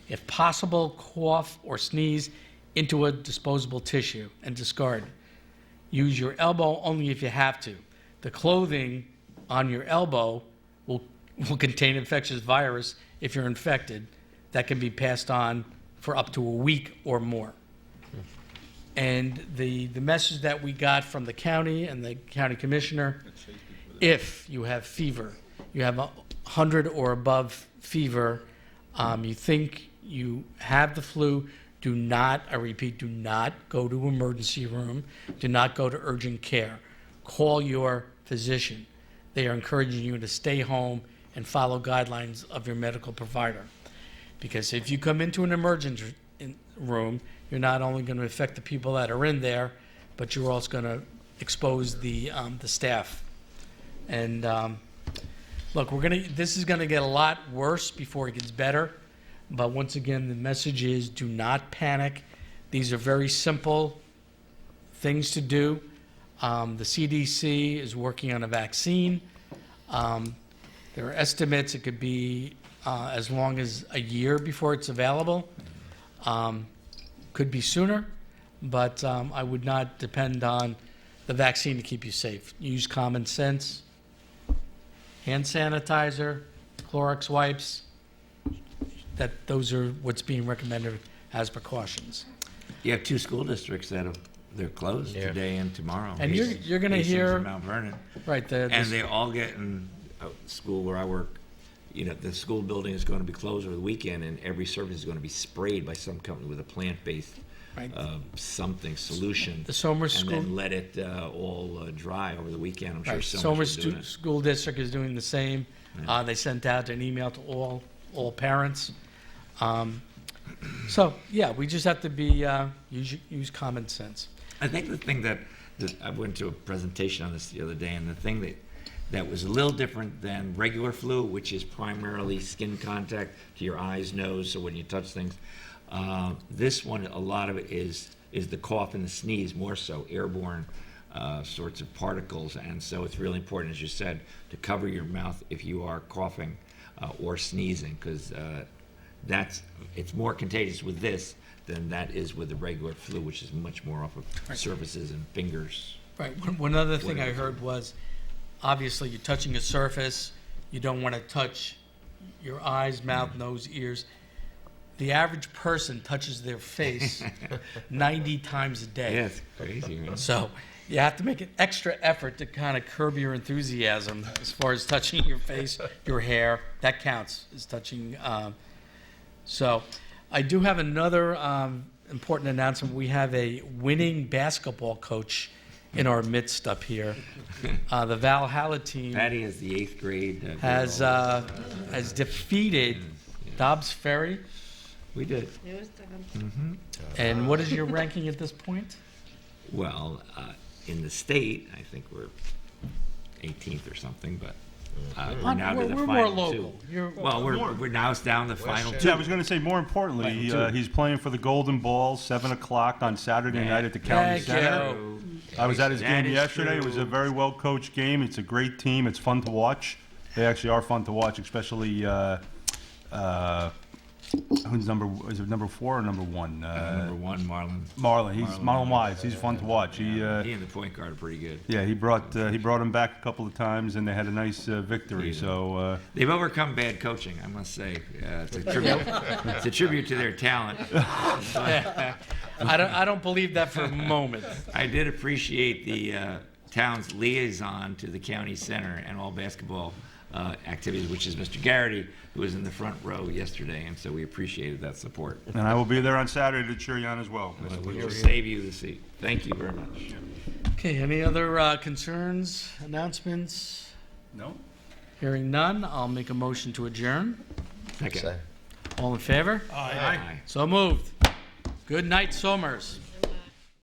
If possible, cough or sneeze into a disposable tissue and discard. Use your elbow only if you have to. The clothing on your elbow will contain infectious virus if you're infected that can be passed on for up to a week or more. And the message that we got from the county and the county commissioner, if you have fever, you have 100 or above fever, you think you have the flu, do not, I repeat, do not go to emergency room, do not go to urgent care. Call your physician. They are encouraging you to stay home and follow guidelines of your medical provider. Because if you come into an emergency room, you're not only going to affect the people that are in there, but you're also going to expose the staff. And look, this is going to get a lot worse before it gets better. But once again, the message is do not panic. These are very simple things to do. The CDC is working on a vaccine. There are estimates it could be as long as a year before it's available. Could be sooner, but I would not depend on the vaccine to keep you safe. Use common sense. Hand sanitizer, Clorox wipes. Those are what's being recommended as precautions. You have 2 school districts they're closed today and tomorrow. And you're going to hear Mount Vernon, right? And they all get in school where I work. You know, the school building is going to be closed over the weekend, and every surface is going to be sprayed by some company with a plant-based something solution. The Somers and School, then let it all dry over the weekend. I'm sure right. Somers is doing it. School District is doing the same. Yeah. They sent out an email to all parents. So yeah, we just have to be use common sense. I think the thing that I went to a presentation on this the other day, and the thing that was a little different than regular flu, which is primarily skin contact to your eyes, nose, so when you touch things. This one, a lot of it is the cough and the sneeze, more so airborne sorts of particles, and so it's really important, as you said, to cover your mouth if you are coughing or sneezing, because it's more contagious with this than that is with the regular flu, which is much more off of surfaces and fingers. Right. One other thing I heard was, obviously, you're touching a surface. You don't want to touch your eyes, mouth, nose, ears. The average person touches their face 90 times a day. Yeah, it's crazy, right? So you have to make an extra effort to kind of curb your enthusiasm as far as touching your face, your hair. That counts as touching. So I do have another important announcement. We have a winning basketball coach in our midst up here. The Valhalla team. Patty is the 8th grade. Has defeated Dobbs Ferry. We did. It was done. Mm-hmm. And what is your ranking at this point? Well, in the state, I think we're 18th or something, but we're now to the we're final more local. two. Well, we're now down the final two. Yeah, I was going to say, more importantly, he's playing for the Golden Balls, 7 o'clock on Saturday night at the County Center. I was at his game yesterday. It was a very well-coached game. It's a great team. It's fun to watch. They actually are fun to watch, especially who's number 4 or number 1? Number 1, Marlon. Marlon Wise. He's fun to watch. He and the point guard are pretty good. Yeah, he brought him back a couple of times, and they had a nice victory. Yeah. So they've overcome bad coaching, I must say. It's a tribute to their talent. I don't believe that for a moment. I did appreciate the town's liaison to the county center and all basketball activities, which is Mr. Garrity, who was in the front row yesterday, and so we appreciated that support. And I will be there on Saturday to cheer you on as well. We will save you the seat. Thank you very much. Okay, any other concerns, announcements? No? Hearing none, I'll make a motion to adjourn. Say. All in favor? Aye. So moved. Good night, Somers.